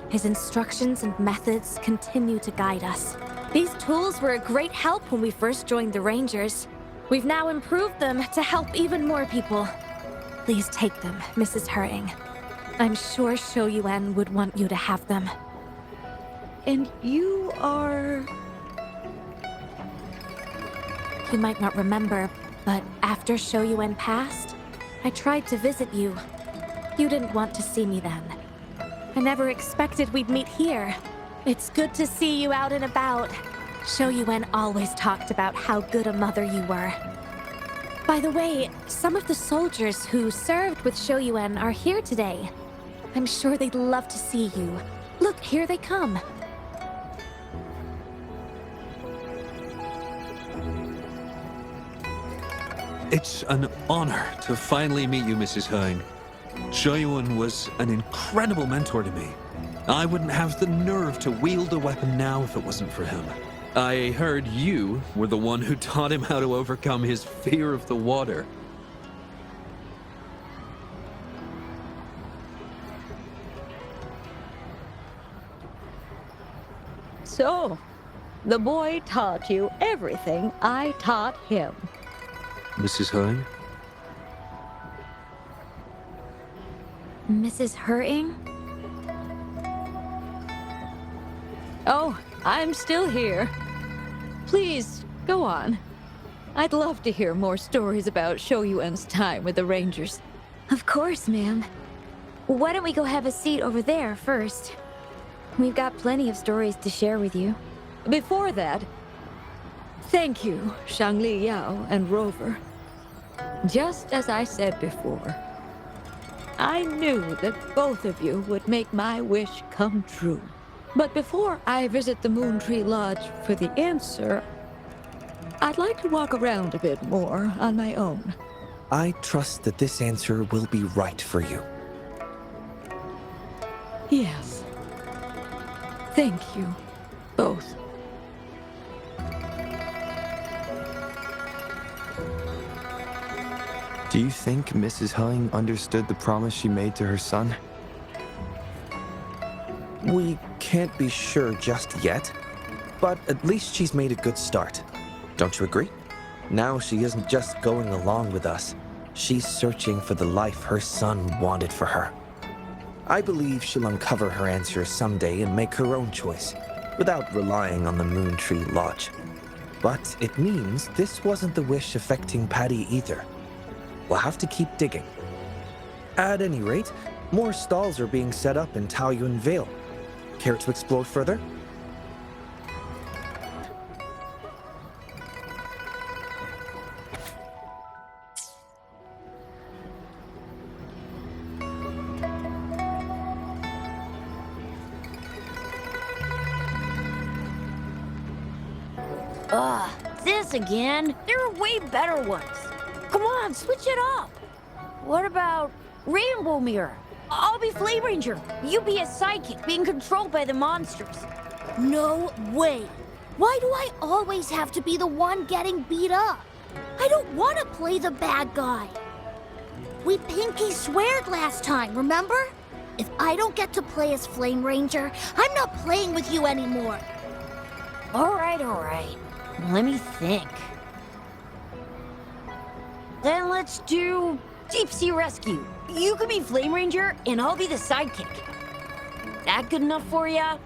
his instructions and methods continue to guide us. These tools were a great help when we first joined the Rangers. We've now improved them to help even more people. Please take them, Mrs. Hering. I'm sure Shou Yuan would want you to have them. And you are... You might not remember, but after Shou Yuan passed, I tried to visit you. You didn't want to see me then. I never expected we'd meet here. It's good to see you out and about. Shou Yuan always talked about how good a mother you were. By the way, some of the soldiers who served with Shou Yuan are here today. I'm sure they'd love to see you. Look, here they come. It's an honor to finally meet you, Mrs. Heng. Shou Yuan was an incredible mentor to me. I wouldn't have the nerve to wield a weapon now if it wasn't for him. I heard you were the one who taught him how to overcome his fear of the water. So, the boy taught you everything I taught him. Mrs. Heng? Mrs. Hering? Oh, I'm still here. Please, go on. I'd love to hear more stories about Shou Yuan's time with the Rangers. Of course, ma'am. Why don't we go have a seat over there first? We've got plenty of stories to share with you. Before that, thank you, Shangli Yao and Rover. Just as I said before, I knew that both of you would make my wish come true. But before I visit the Moon Tree Lodge for the answer, I'd like to walk around a bit more on my own. I trust that this answer will be right for you. Yes. Thank you, both. Do you think Mrs. Hung understood the promise she made to her son? We can't be sure just yet, but at least she's made a good start. Don't you agree? Now she isn't just going along with us. She's searching for the life her son wanted for her. I believe she'll uncover her answers someday and make her own choice, without relying on the Moon Tree Lodge. But it means this wasn't the wish affecting Patty either. We'll have to keep digging. At any rate, more stalls are being set up in Taoyuan Vale. Care to explore further? This again? There are way better ones. Come on, switch it up. What about Rainbow Mirror? I'll be Flame Ranger. You be a psychic being controlled by the monsters. No way. Why do I always have to be the one getting beat up? I don't want to play the bad guy. We pinky sweared last time, remember? If I don't get to play as Flame Ranger, I'm not playing with you anymore. All right. Let me think. Then let's do Deep Sea Rescue. You can be Flame Ranger, and I'll be the sidekick. That good enough for ya?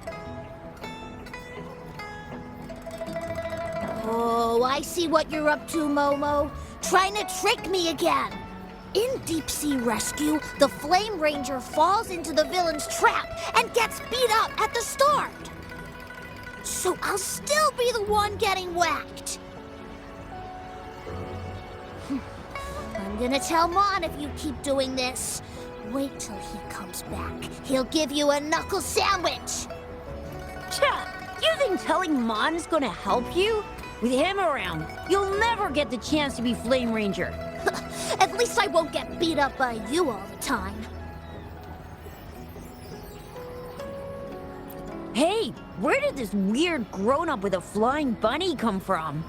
Oh, I see what you're up to, Momo. Trying to trick me again. In Deep Sea Rescue, the Flame Ranger falls into the villain's trap and gets beat up at the start. So I'll still be the one getting whacked. I'm gonna tell Mon if you keep doing this. Wait till he comes back. He'll give you a knuckle sandwich. You think telling Mon is gonna help you? With him around, you'll never get the chance to be Flame Ranger. At least I won't get beat up by you all the time. Hey, where did this weird grown-up with a flying bunny come from?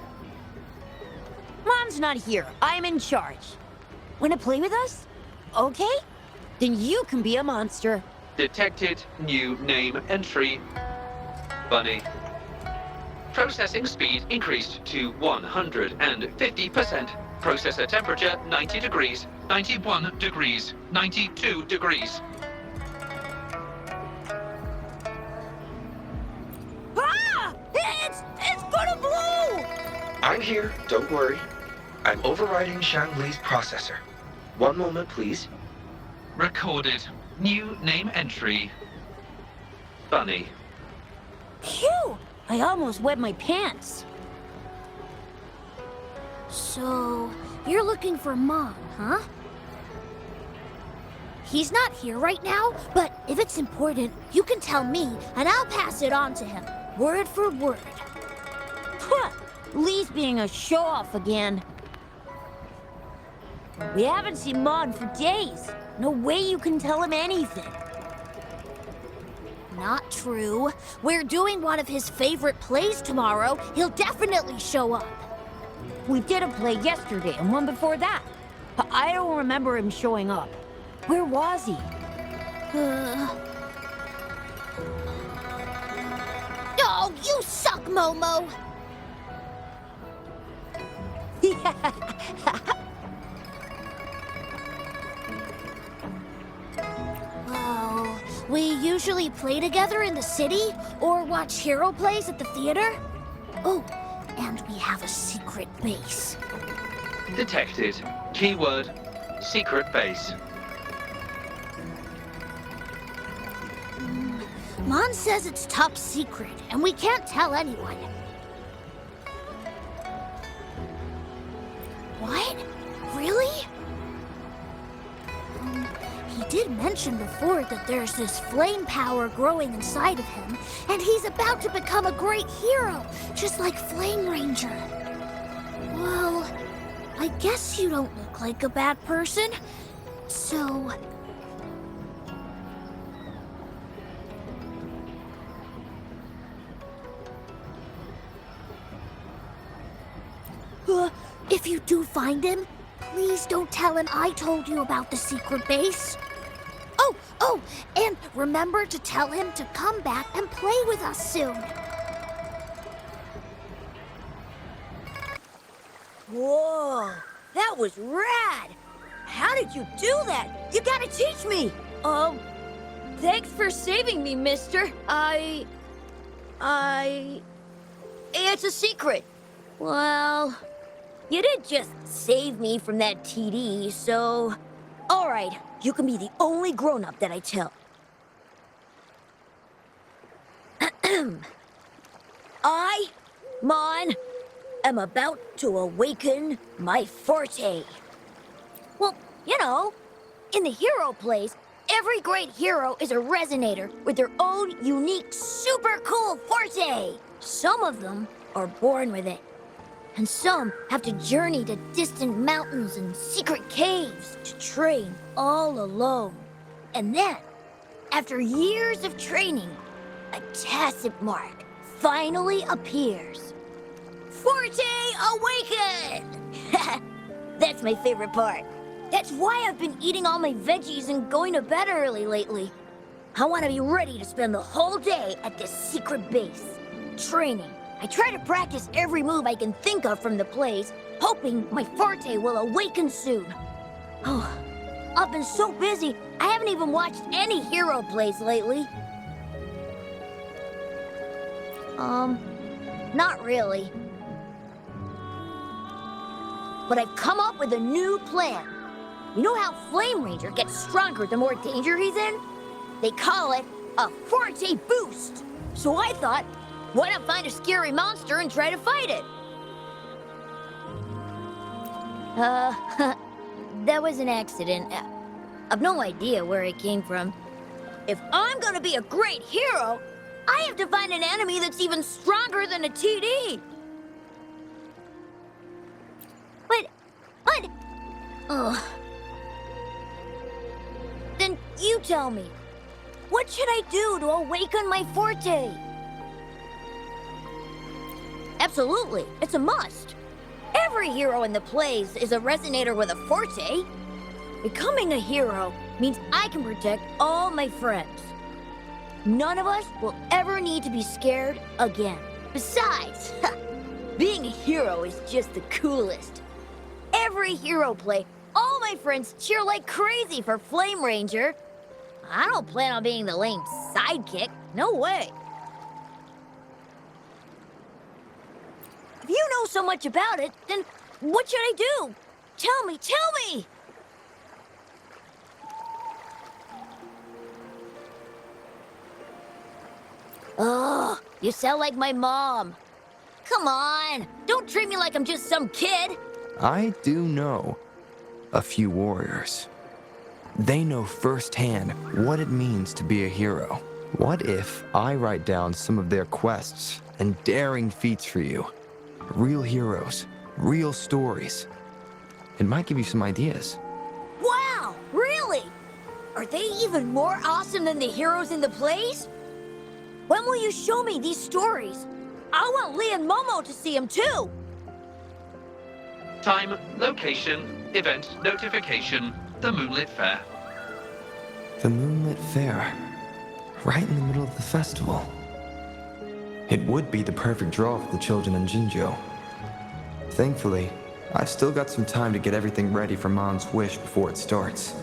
Mom's not here. I'm in charge. Wanna play with us? Okay. Then you can be a monster. Detected new name entry. Bunny. Processing speed increased to 150%. Processor temperature 90 degrees, 91 degrees, 92 degrees. Ah! It's gonna blow! I'm here, don't worry. I'm overriding Shangli's processor. One moment, please. Recorded. New name entry. Bunny. Phew! I almost wet my pants. So, you're looking for Mom, huh? He's not here right now, but if it's important, you can tell me, and I'll pass it on to him, word for word. Lee's being a show-off again. We haven't seen Mon for days. No way you can tell him anything. Not true. We're doing one of his favorite plays tomorrow. He'll definitely show up. We did a play yesterday and one before that. But I don't remember him showing up. Where was he? Oh, you suck, Momo! Well, we usually play together in the city or watch hero plays at the theater. Oh, and we have a secret base. Detected. Keyword, secret base. Mon says it's top secret, and we can't tell anyone. What? Really? He did mention before that there's this flame power growing inside of him, and he's about to become a great hero, just like Flame Ranger. Well, I guess you don't look like a bad person, so... if you do find him, please don't tell him I told you about the secret base. Oh, and remember to tell him to come back and play with us soon. Whoa, that was rad! How did you do that? You gotta teach me! Thanks for saving me, mister. It's a secret. Well, you did just save me from that TD, so... All right, you can be the only grown-up that I tell. I, Mon, am about to awaken my forte. Well, you know, in the hero plays, every great hero is a resonator with their own unique, super cool forte. Some of them are born with it, and some have to journey to distant mountains and secret caves to train all alone. And then, after years of training, a tacit mark finally appears. Forte awaken! That's my favorite part. That's why I've been eating all my veggies and going to bed early lately. I want to be ready to spend the whole day at this secret base, training. I try to practice every move I can think of from the plays, hoping my forte will awaken soon. Oh, I've been so busy, I haven't even watched any hero plays lately. Not really. But I've come up with a new plan. You know how Flame Ranger gets stronger the more danger he's in? They call it a Forte Boost. So I thought, why not find a scary monster and try to fight it? That was an accident. I've no idea where it came from. If I'm gonna be a great hero, I have to find an enemy that's even stronger than a TD. But... Ugh. Then you tell me, what should I do to awaken my forte? Absolutely, it's a must. Every hero in the plays is a resonator with a forte. Becoming a hero means I can protect all my friends. None of us will ever need to be scared again. Besides, being a hero is just the coolest. Every hero play, all my friends cheer like crazy for Flame Ranger. I don't plan on being the lame sidekick. No way. If you know so much about it, then what should I do? Tell me! Oh, you sound like my mom. Come on, don't treat me like I'm just some kid. I do know a few warriors. They know firsthand what it means to be a hero. What if I write down some of their quests and daring feats for you? Real heroes, real stories. It might give you some ideas. Wow, really? Are they even more awesome than the heroes in the plays? When will you show me these stories? I want Lee and Momo to see them too. Time, location, event notification, the Moonlit Fair. The Moonlit Fair. Right in the middle of the festival. It would be the perfect draw for the children in Jinjo. Thankfully, I've still got some time to get everything ready for Mon's wish before it starts.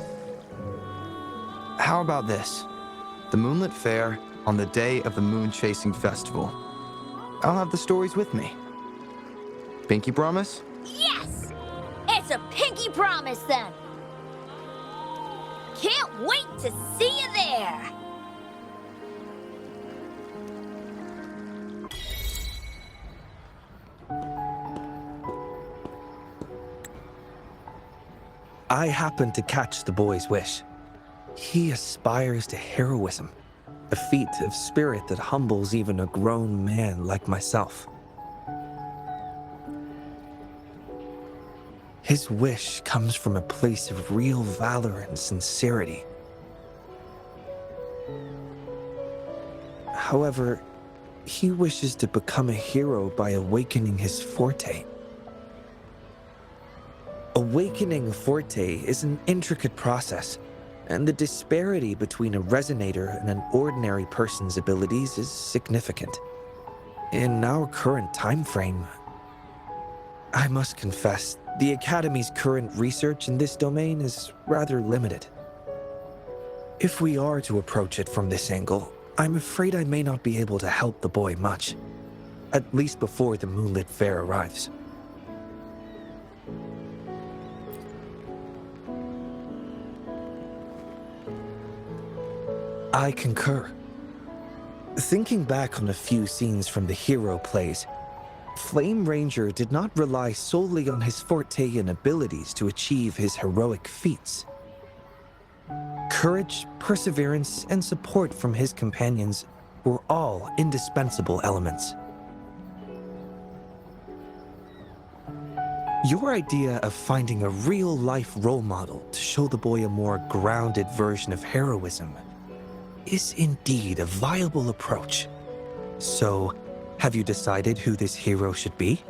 How about this? The Moonlit Fair on the day of the Moon Chasing Festival. I'll have the stories with me. Pinky promise? Yes! It's a pinky promise then. Can't wait to see you there. I happened to catch the boy's wish. He aspires to heroism, a feat of spirit that humbles even a grown man like myself. His wish comes from a place of real valor and sincerity. However, he wishes to become a hero by awakening his forte. Awakening a forte is an intricate process, and the disparity between a resonator and an ordinary person's abilities is significant. In our current time frame, I must confess, the Academy's current research in this domain is rather limited. If we are to approach it from this angle, I'm afraid I may not be able to help the boy much, at least before the Moonlit Fair arrives. I concur. Thinking back on a few scenes from the hero plays, Flame Ranger did not rely solely on his forte and abilities to achieve his heroic feats. Courage, perseverance, and support from his companions were all indispensable elements. Your idea of finding a real-life role model to show the boy a more grounded version of heroism is indeed a viable approach. So, have you decided who this hero should be?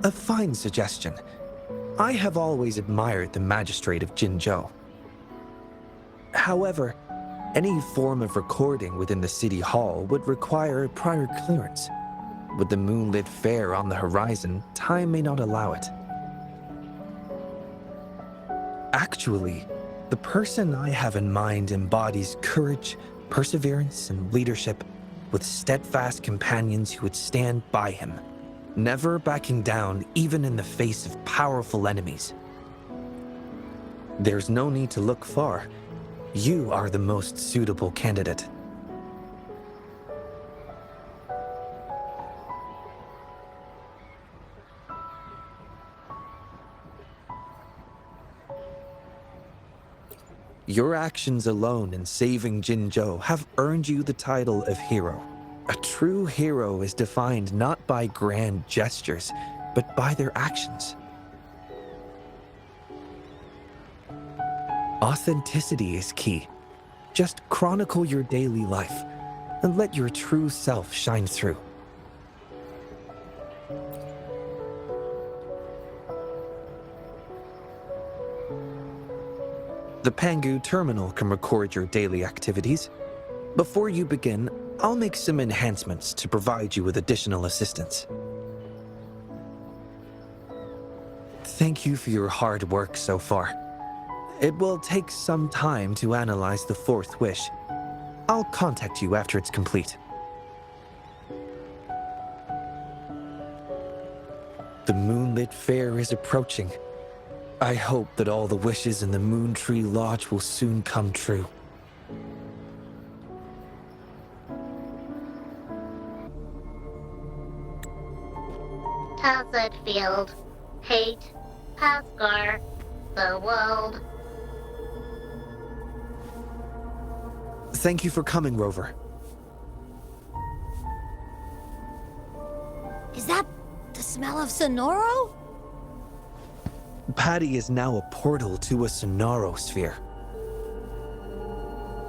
A fine suggestion. I have always admired the magistrate of Jinzhou. However, any form of recording within the city hall would require prior clearance. With the Moonlit Fair on the horizon, time may not allow it. Actually, the person I have in mind embodies courage, perseverance, and leadership with steadfast companions who would stand by him, never backing down even in the face of powerful enemies. There's no need to look far. You are the most suitable candidate. Your actions alone in saving Jinzhou have earned you the title of hero. A true hero is defined not by grand gestures, but by their actions. Authenticity is key. Just chronicle your daily life and let your true self shine through. The Pangu terminal can record your daily activities. Before you begin, I'll make some enhancements to provide you with additional assistance. Thank you for your hard work so far. It will take some time to analyze the fourth wish. I'll contact you after it's complete. The Moonlit Fair is approaching. I hope that all the wishes in the Moon Tree Lodge will soon come true. Tacit Field, Hate, Pascar, the world. Thank you for coming, Rover. Is that the smell of Sonoro? Patty is now a portal to a sonorosphere.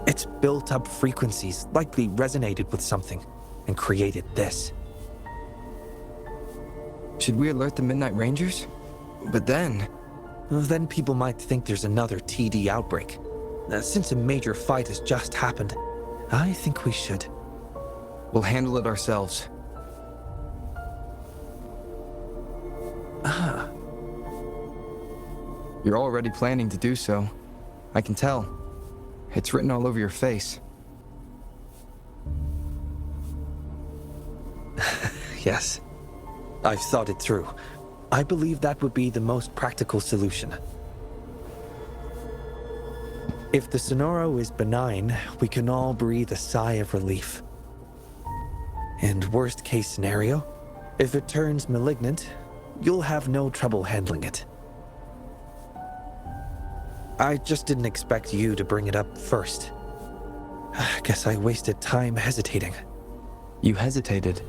Its built-up frequencies likely resonated with something and created this. Should we alert the Midnight Rangers? But then people might think there's another TD outbreak. Since a major fight has just happened, I think we should. We'll handle it ourselves. Ah. You're already planning to do so. I can tell. It's written all over your face. Yes. I've thought it through. I believe that would be the most practical solution. If the Sonoro is benign, we can all breathe a sigh of relief. And worst case scenario, if it turns malignant, you'll have no trouble handling it. I just didn't expect you to bring it up first. I guess I wasted time hesitating. You hesitated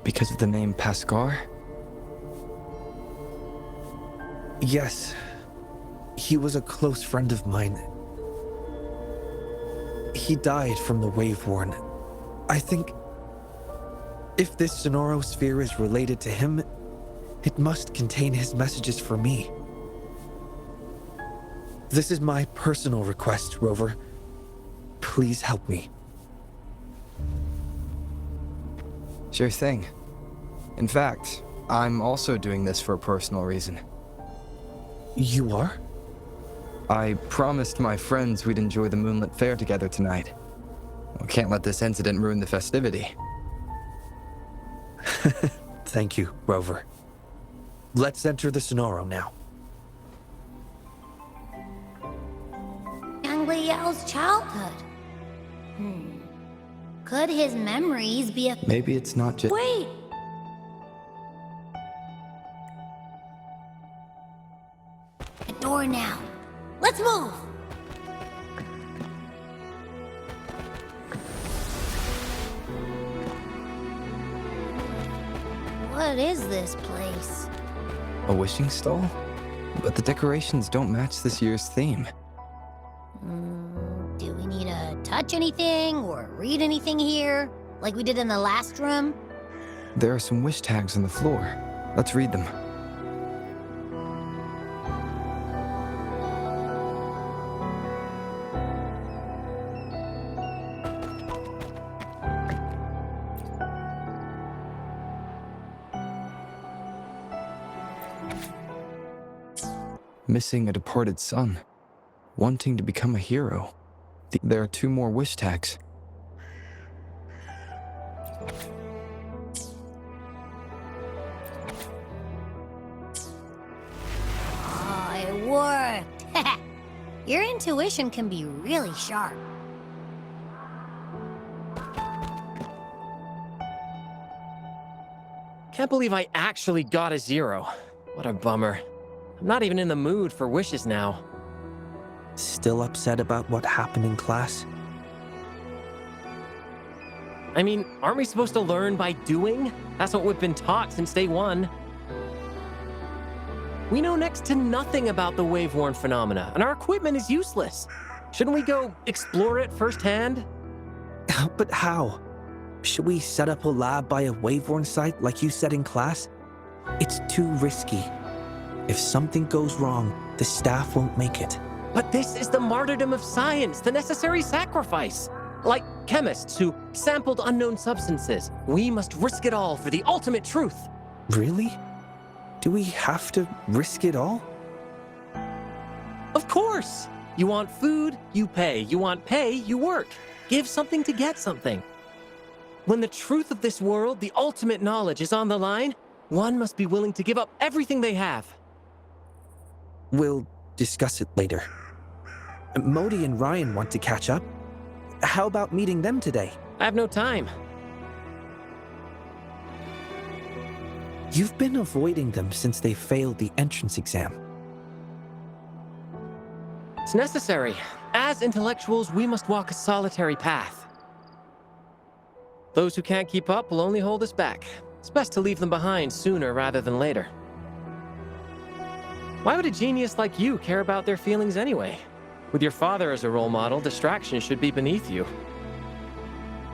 because of the name Pascar? Yes. He was a close friend of mine. He died from the Wave-Worn. I think if this Sonoro sphere is related to him, it must contain his messages for me. This is my personal request, Rover. Please help me. Sure thing. In fact, I'm also doing this for a personal reason. You are? I promised my friends we'd enjoy the moonlit fair together tonight. We can't let this incident ruin the festivity. Thank you, Rover. Let's enter the Sonoro now. Yang Liao's childhood. Could his memories be a... Maybe it's not just... Wait! The door now. Let's move! What is this place? A wishing stall? But the decorations don't match this year's theme. Do we need to touch anything or read anything here? Like we did in the last room? There are some wish tags on the floor. Let's read them. Missing a departed son. Wanting to become a hero. There are 2 more wish tags. Oh, it worked! Your intuition can be really sharp. Can't believe I actually got a 0. What a bummer. I'm not even in the mood for wishes now. Still upset about what happened in class? I mean, aren't we supposed to learn by doing? That's what we've been taught since day 1. We know next to nothing about the Wave-Worn phenomena, and our equipment is useless. Shouldn't we go explore it firsthand? But how? Should we set up a lab by a Wave-Worn site like you said in class? It's too risky. If something goes wrong, the staff won't make it. But this is the martyrdom of science, the necessary sacrifice. Like chemists who sampled unknown substances. We must risk it all for the ultimate truth. Really? Do we have to risk it all? Of course! You want food, you pay. You want pay, you work. Give something to get something. When the truth of this world, the ultimate knowledge, is on the line, one must be willing to give up everything they have. We'll discuss it later. Modi and Ryan want to catch up. How about meeting them today? I have no time. You've been avoiding them since they failed the entrance exam. It's necessary. As intellectuals, we must walk a solitary path. Those who can't keep up will only hold us back. It's best to leave them behind sooner rather than later. Why would a genius like you care about their feelings anyway? With your father as a role model, distraction should be beneath you.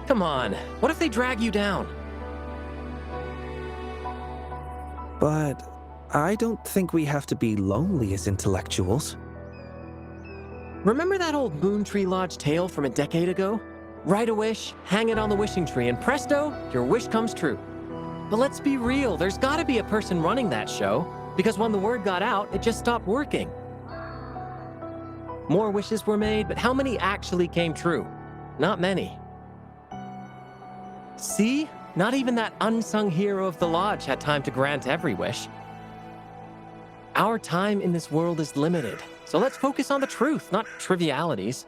Come on, what if they drag you down? But I don't think we have to be lonely as intellectuals. Remember that old Moon Tree Lodge tale from a decade ago? Write a wish, hang it on the wishing tree, and presto, your wish comes true. But let's be real, there's gotta be a person running that show, because when the word got out, it just stopped working. More wishes were made, but how many actually came true? Not many. See? Not even that unsung hero of the lodge had time to grant every wish. Our time in this world is limited, so let's focus on the truth, not trivialities.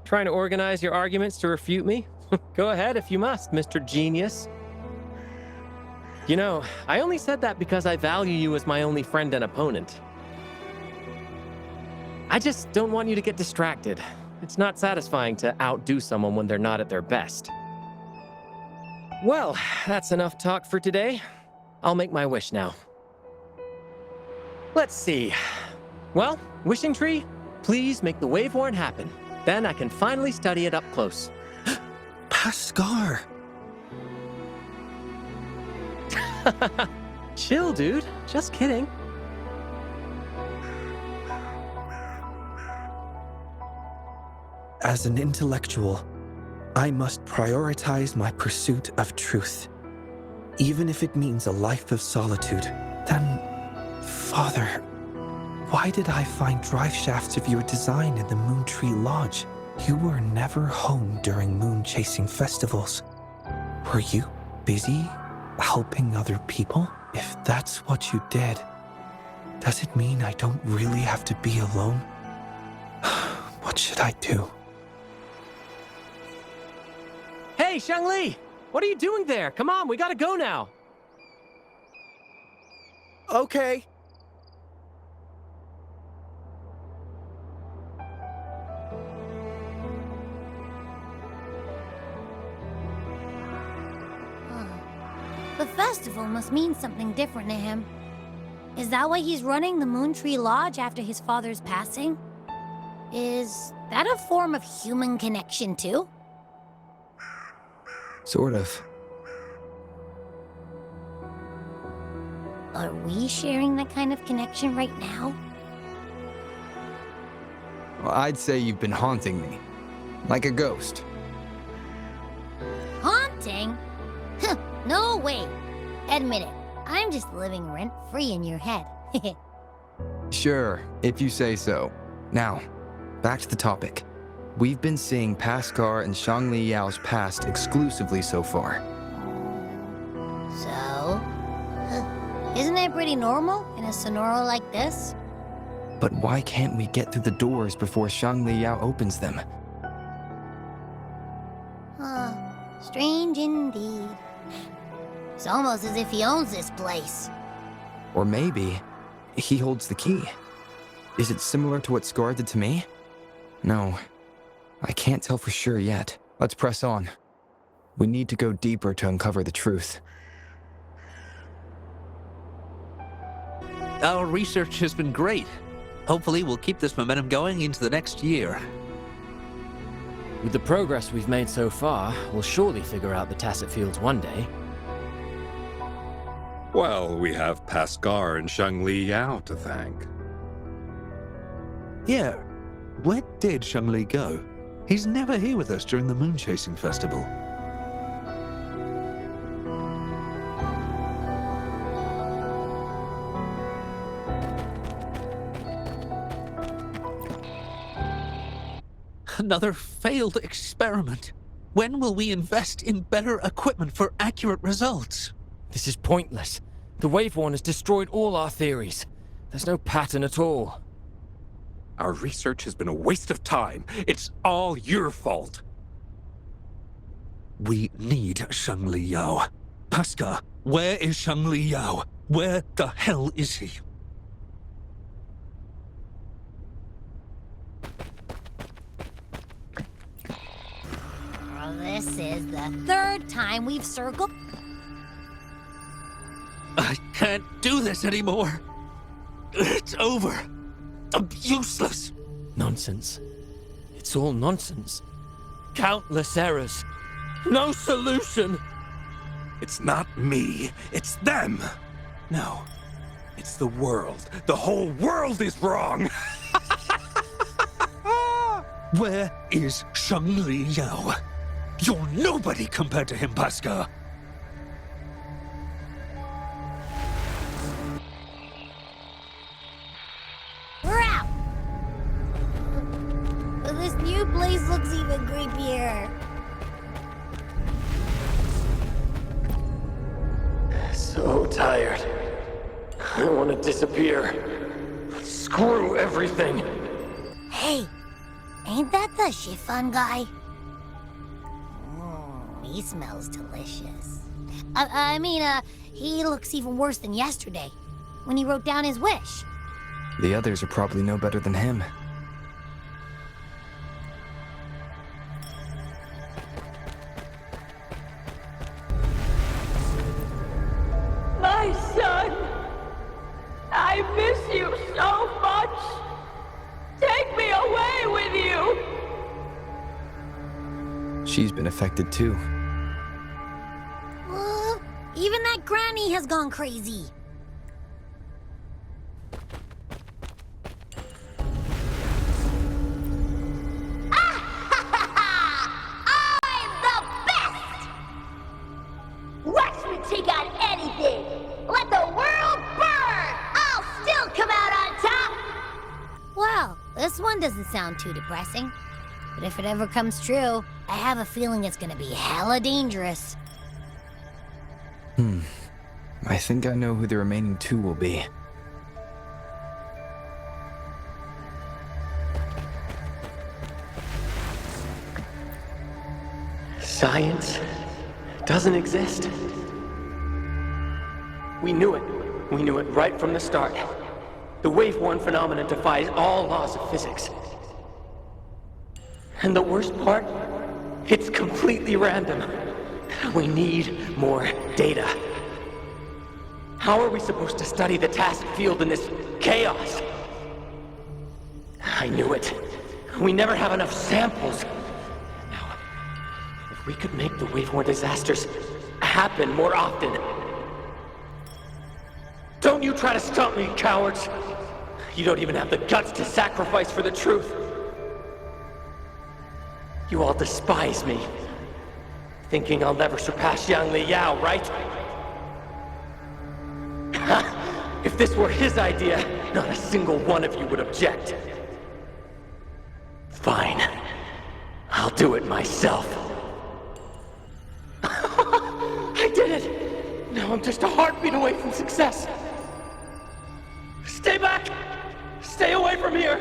Trying to organize your arguments to refute me? Go ahead if you must, Mr. Genius. You know, I only said that because I value you as my only friend and opponent. I just don't want you to get distracted. It's not satisfying to outdo someone when they're not at their best. Well, that's enough talk for today. I'll make my wish now. Let's see. Well, Wishing Tree, please make the wave horn happen. Then I can finally study it up close. Pascar! Chill, dude. Just kidding. As an intellectual, I must prioritize my pursuit of truth, even if it means a life of solitude. Then, Father, why did I find drive shafts of your design in the Moontree Lodge? You were never home during moon-chasing festivals. Were you busy helping other people? If that's what you did, does it mean I don't really have to be alone? What should I do? Hey, Shangli! What are you doing there? Come on, we gotta go now. Okay. The festival must mean something different to him. Is that why he's running the Moontree Lodge after his father's passing? Is that a form of human connection, too? Sort of. Are we sharing that kind of connection right now? Well, I'd say you've been haunting me. Like a ghost. Haunting? Huh, no way. Admit it, I'm just living rent-free in your head. Sure, if you say so. Now, back to the topic. We've been seeing Pascar and Shangli Yao's past exclusively so far. So? Isn't that pretty normal in a sonoro like this? But why can't we get through the doors before Shangli Yao opens them? Strange indeed. It's almost as if he owns this place. Or maybe he holds the key. Is it similar to what Scar did to me? No, I can't tell for sure yet. Let's press on. We need to go deeper to uncover the truth. Our research has been great. Hopefully we'll keep this momentum going into the next year. With the progress we've made so far, we'll surely figure out the Tacit Fields one day. Well, we have Pascar and Shangli Yao to thank. Yeah, where did Shangli go? He's never here with us during the moon chasing festival. Another failed experiment. When will we invest in better equipment for accurate results? This is pointless. The Wavehorn has destroyed all our theories. There's no pattern at all. Our research has been a waste of time. It's all your fault. We need Shangli Yao. Pascal, where is Shangli Yao? Where the hell is he? Well, this is the third time we've circled. I can't do this anymore. It's over. I'm useless. Nonsense. It's all nonsense. Countless errors. No solution. It's not me. It's them. No. It's the world. The whole world is wrong. Where is Shangli Yao? You're nobody compared to him, Pascal. We're out! But this new place looks even creepier. So tired. I want to disappear. Screw everything. Hey, Ain't that the chiffon guy? He smells delicious. He looks even worse than yesterday, when he wrote down his wish. The others are probably no better than him. My son, I miss you so much. Take me away with you. She's been affected too. Even that granny has gone crazy. I'm the best! Watch me take on anything! Let the world burn! I'll still come out on top! Well, this one doesn't sound too depressing. But if it ever comes true, I have a feeling it's gonna be hella dangerous. I think I know who the remaining two will be. Science doesn't exist. We knew it. We knew it right from the start. The wave-worn phenomenon defies all laws of physics. And the worst part? It's completely random. We need more data. How are we supposed to study the task field in this chaos? I knew it. We never have enough samples. Now, if we could make the wave-worn disasters happen more often. Don't you try to stop me, cowards! You don't even have the guts to sacrifice for the truth. You all despise me, thinking I'll never surpass Yang Li Yao, right? If this were his idea, not a single one of you would object. Fine. I'll do it myself. I did it! Now I'm just a heartbeat away from success. Stay back! Stay away from here!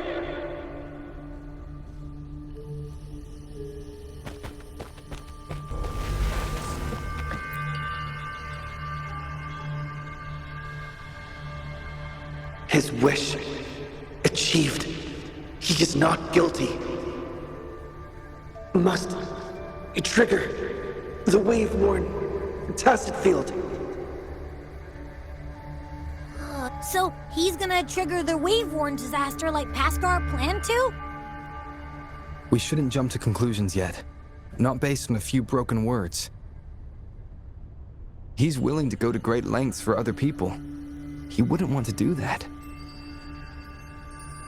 His wish achieved. He is not guilty. Must trigger the wave-worn tacit field. So he's gonna trigger the wave-worn disaster like Paskar planned to? We shouldn't jump to conclusions yet. Not based on a few broken words. He's willing to go to great lengths for other people. He wouldn't want to do that.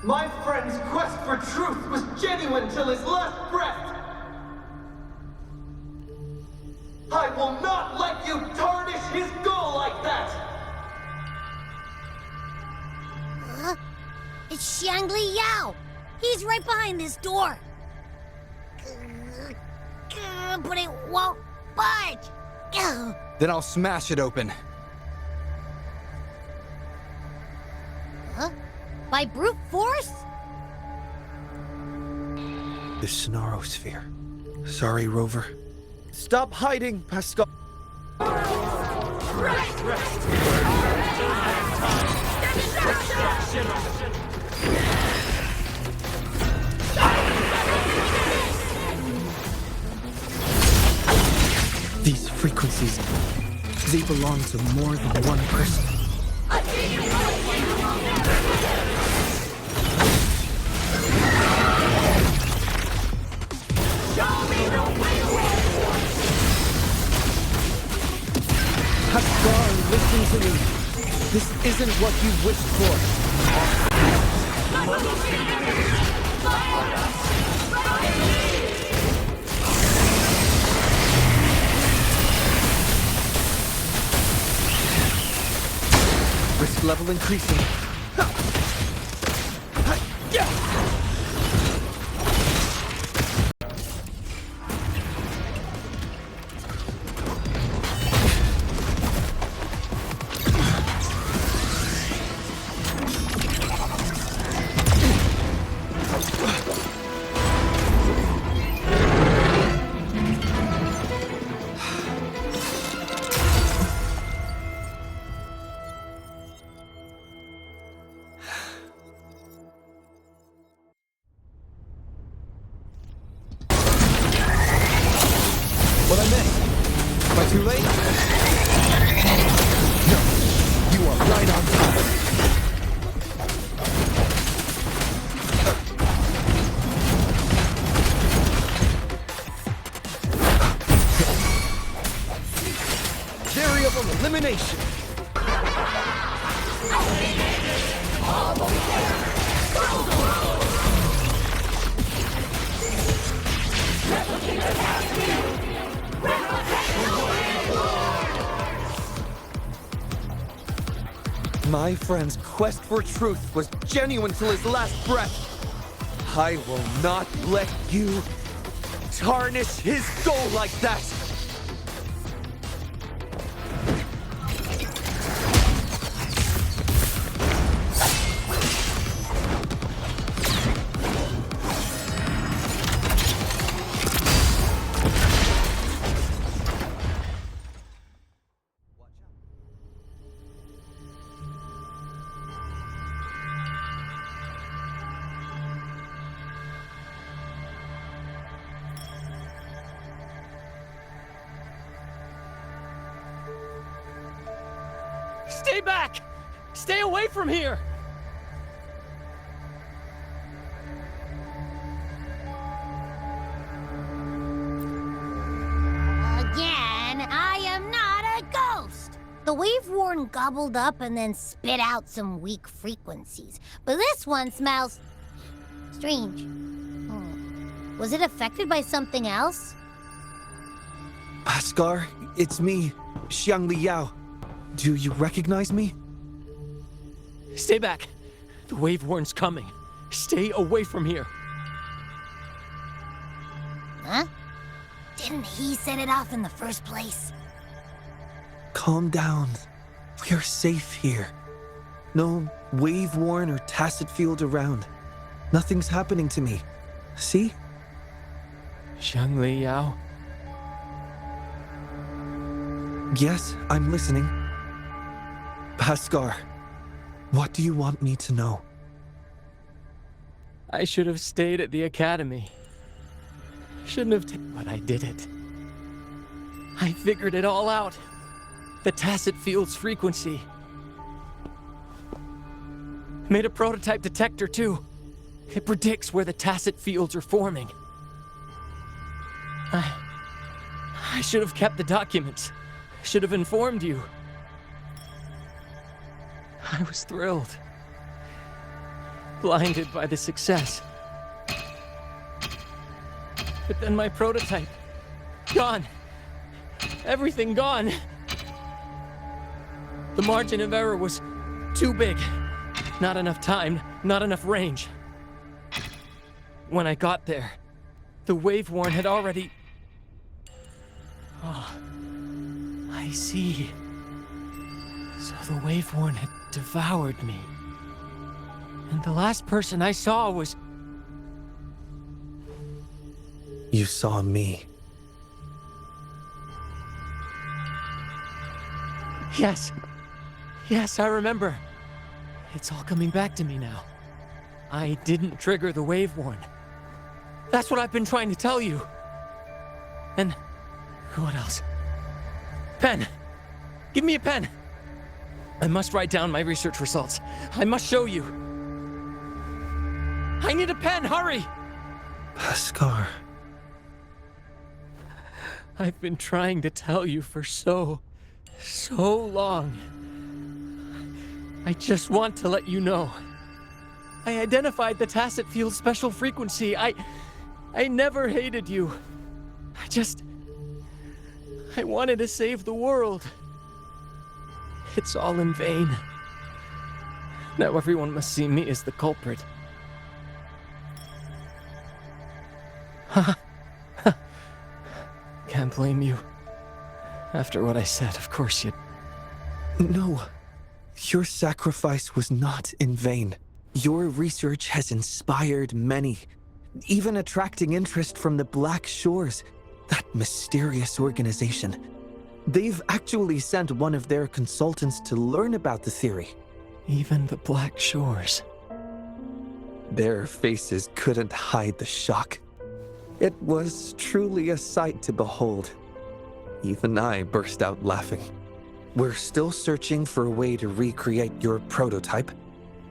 My friend's quest for truth was genuine till his last breath! I will not let you tarnish his goal like that! It's Yang Li Yao! He's right behind this door! But it won't budge! Then I'll smash it open. Huh? By brute force? The Sonarosphere. Sorry, Rover. Stop hiding, Pascal. These frequencies, they belong to more than one person. Pascal, listen to me. This isn't what you wished for. Risk level increasing. illumination! My friend's quest for truth was genuine till his last breath. I will not let you tarnish his soul like that! Stay back! Stay away from here! Again, I am not a ghost. The wave-worn gobbled up and then spit out some weak frequencies. But this one smells strange. Was it affected by something else? Scar, it's me, Xiangli Yao. Do you recognize me? Stay back. The wave-worn's coming. Stay away from here. Huh? Didn't he set it off in the first place? Calm down. We're safe here. No wave-worn or tacit field around. Nothing's happening to me. See? Xiangli Yao? Yes, I'm listening. Bhaskar, what do you want me to know? I should have stayed at the academy. Shouldn't have but I did it. I figured it all out. The tacit field's frequency. Made a prototype detector, too. It predicts where the tacit fields are forming. I should have kept the documents. Should have informed you. I was thrilled. Blinded by the success. But then my prototype, gone. Everything gone. The margin of error was too big. Not enough time, not enough range. When I got there, the wave-worn had already... Oh, I see. So the wave-worn had devoured me. And the last person I saw was... You saw me. Yes. Yes, I remember. It's all coming back to me now. I didn't trigger the wave-worn. That's what I've been trying to tell you. And... what else? Pen! Give me a pen! I must write down my research results. I must show you. I need a pen, hurry! Bhaskar. I've been trying to tell you for so long. I just want to let you know. I identified the tacit field special frequency. I never hated you. I wanted to save the world. It's all in vain. Now everyone must see me as the culprit. Can't blame you. After what I said, of course you'd... No. Your sacrifice was not in vain. Your research has inspired many, even attracting interest from the Black Shores, that mysterious organization. They've actually sent one of their consultants to learn about the theory. Even the Black Shores. Their faces couldn't hide the shock. It was truly a sight to behold. Even I burst out laughing. We're still searching for a way to recreate your prototype,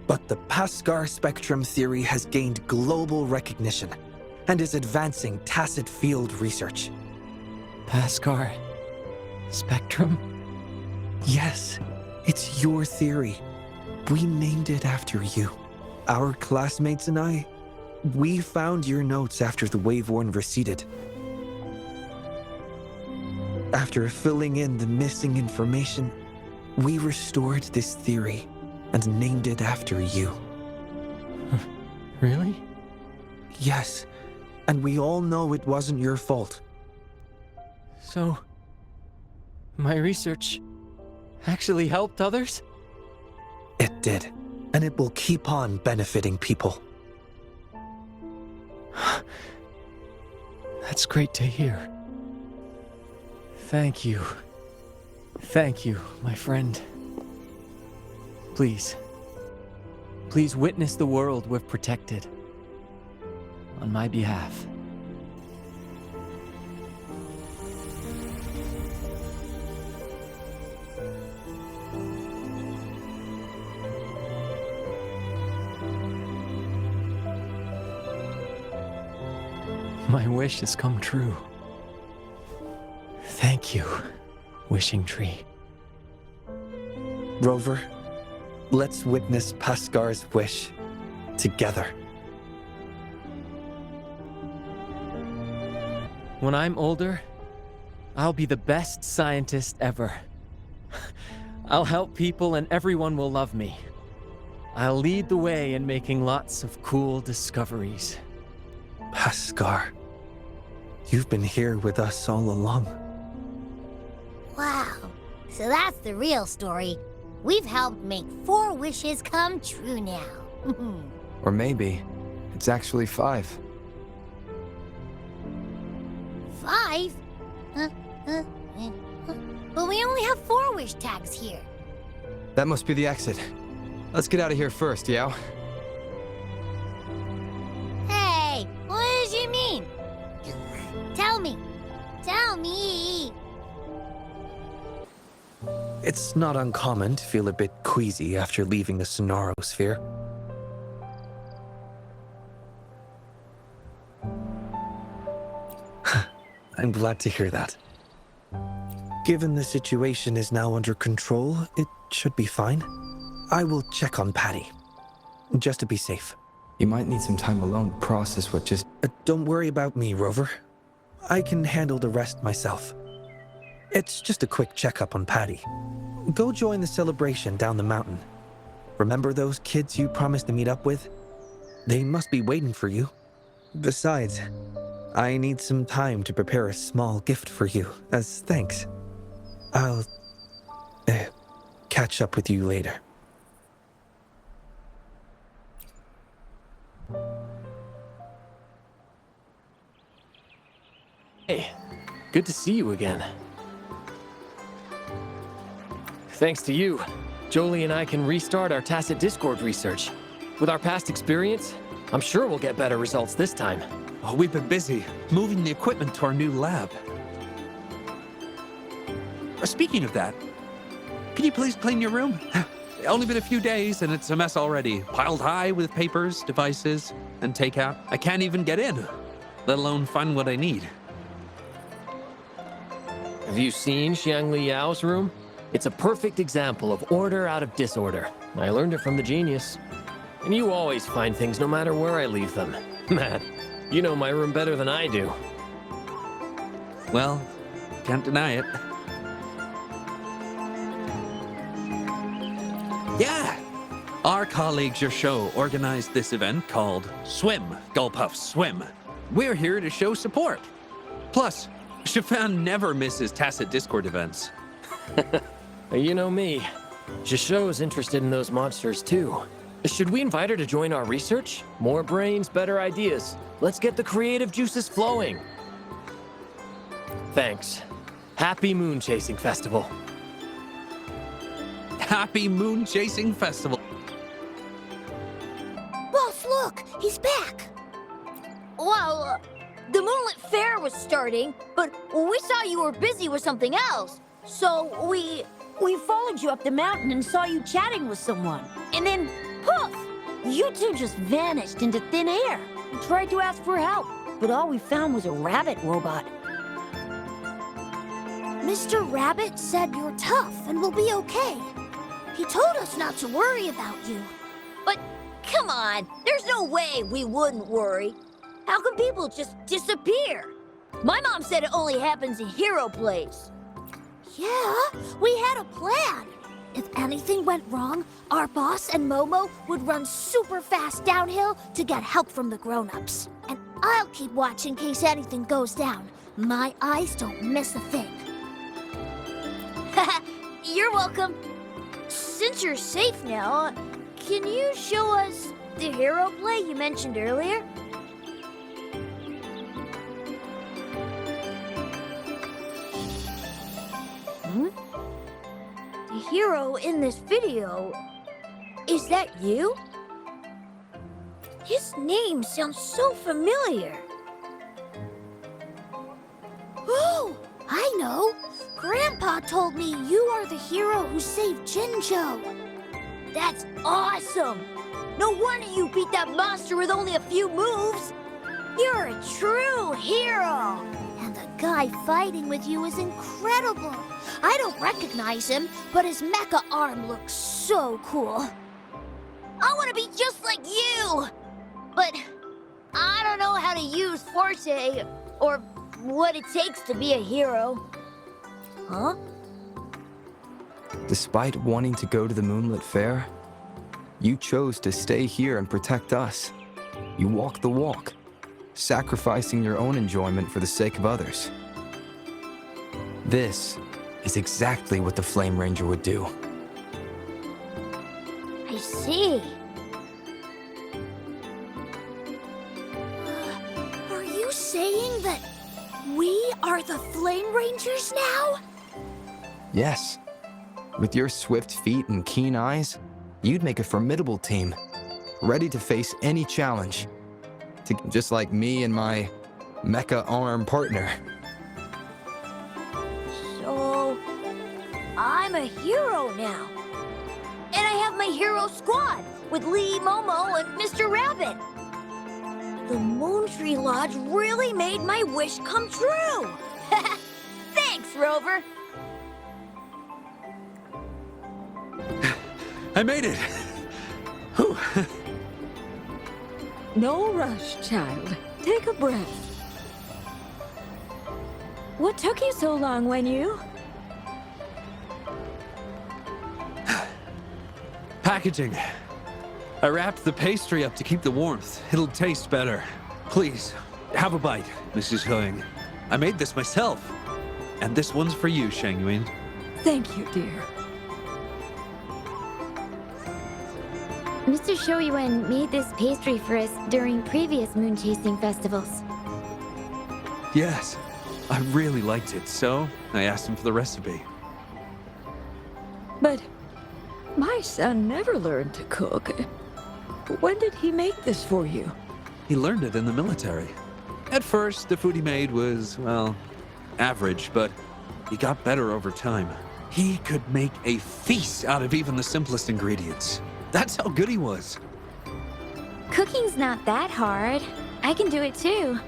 but the Bhaskar spectrum theory has gained global recognition and is advancing tacit field research. Bhaskar spectrum? Yes, it's your theory. We named it after you. Our classmates and I, we found your notes after the Waveworn receded. After filling in the missing information, we restored this theory and named it after you. Really? Yes, and we all know it wasn't your fault. So, my research actually helped others? It did, and it will keep on benefiting people. That's great to hear. Thank you. Thank you, my friend. Please. Please witness the world we've protected. On my behalf. My wish has come true. Thank you, Wishing Tree. Rover, let's witness Pascar's wish together. When I'm older, I'll be the best scientist ever. I'll help people and everyone will love me. I'll lead the way in making lots of cool discoveries. Pascar, you've been here with us all along. Wow, so that's the real story. We've helped make 4 wishes come true now. Or maybe it's actually 5. 5? But we only have 4 wish tags here. That must be the exit. Let's get out of here first, Yao. Hey, what did you mean? Tell me. Tell me. It's not uncommon to feel a bit queasy after leaving the Sonaro sphere. I'm glad to hear that. Given the situation is now under control, it should be fine. I will check on Patty, just to be safe. You might need some time alone to process what just... Don't worry about me, Rover. I can handle the rest myself. It's just a quick checkup on Patty. Go join the celebration down the mountain. Remember those kids you promised to meet up with? They must be waiting for you. Besides, I need some time to prepare a small gift for you as thanks. I'll catch up with you later. Hey, good to see you again. Thanks to you, Jolie and I can restart our Tacit Discord research. With our past experience, I'm sure we'll get better results this time. Oh, we've been busy moving the equipment to our new lab. Speaking of that, can you please clean your room? Only been a few days and it's a mess already. Piled high with papers, devices, and takeout. I can't even get in, let alone find what I need. Have you seen Xiangli Yao's room? It's a perfect example of order out of disorder. I learned it from the genius. And you always find things no matter where I leave them. Man, you know my room better than I do. Well, can't deny it. Yeah! Our colleague Show organized this event called Swim, Gulpuff Swim. We're here to show support. Plus, Shafan never misses Tacit Discord events. You know me. Jisho's interested in those monsters too. Should we invite her to join our research? More brains, better ideas. Let's get the creative juices flowing. Thanks. Happy Moon Chasing Festival. Happy Moon Chasing Festival. Boss, look! He's back! Well, the Moonlit Fair was starting, but we saw you were busy with something else. So we followed you up the mountain and saw you chatting with someone. And then, poof! You two just vanished into thin air. We tried to ask for help, but all we found was a rabbit robot. Mr. Rabbit said you're tough and will be okay. He told us not to worry about you. But come on, there's no way we wouldn't worry. How can people just disappear? My mom said it only happens in hero plays. Yeah, we had a plan. If anything went wrong, our boss and Momo would run super fast downhill to get help from the grown-ups. And I'll keep watch in case anything goes down. My eyes don't miss a thing. You're welcome. Since you're safe now, can you show us the hero play you mentioned earlier? The hero in this video, is that you? His name sounds so familiar. Oh, I know. Grandpa told me you are the hero who saved Jinjo. That's awesome. No wonder you beat that monster with only a few moves. You're a true hero. And the guy fighting with you is incredible. I don't recognize him, but his mecha arm looks so cool. I want to be just like you. But I don't know how to use Forte or what it takes to be a hero. Huh? Despite wanting to go to the Moonlit Fair, you chose to stay here and protect us. You walked the walk, sacrificing your own enjoyment for the sake of others. This is exactly what the Flame Ranger would do. I see. Are you saying that we are the Flame Rangers now? Yes. With your swift feet and keen eyes, you'd make a formidable team, ready to face any challenge. Just like me and my mecha arm partner. So, I'm a hero now. And I have my hero squad with Lee, Momo, and Mr. Rabbit. The Moon Tree Lodge really made my wish come true. Thanks, Rover. I made it! Whew. No rush, child. Take a breath. What took you so long, Wenyu? Packaging. I wrapped the pastry up to keep the warmth. It'll taste better. Please, have a bite, Mrs. Huang. I made this myself. And this one's for you, Shangyuan. Thank you, dear. Mr. Shoyuan made this pastry for us during previous moon chasing festivals. Yes, I really liked it, so I asked him for the recipe. But my son never learned to cook. When did he make this for you? He learned it in the military. At first, the food he made was, well, average, but he got better over time. He could make a feast out of even the simplest ingredients. That's how good he was. Cooking's not that hard. I can do it too.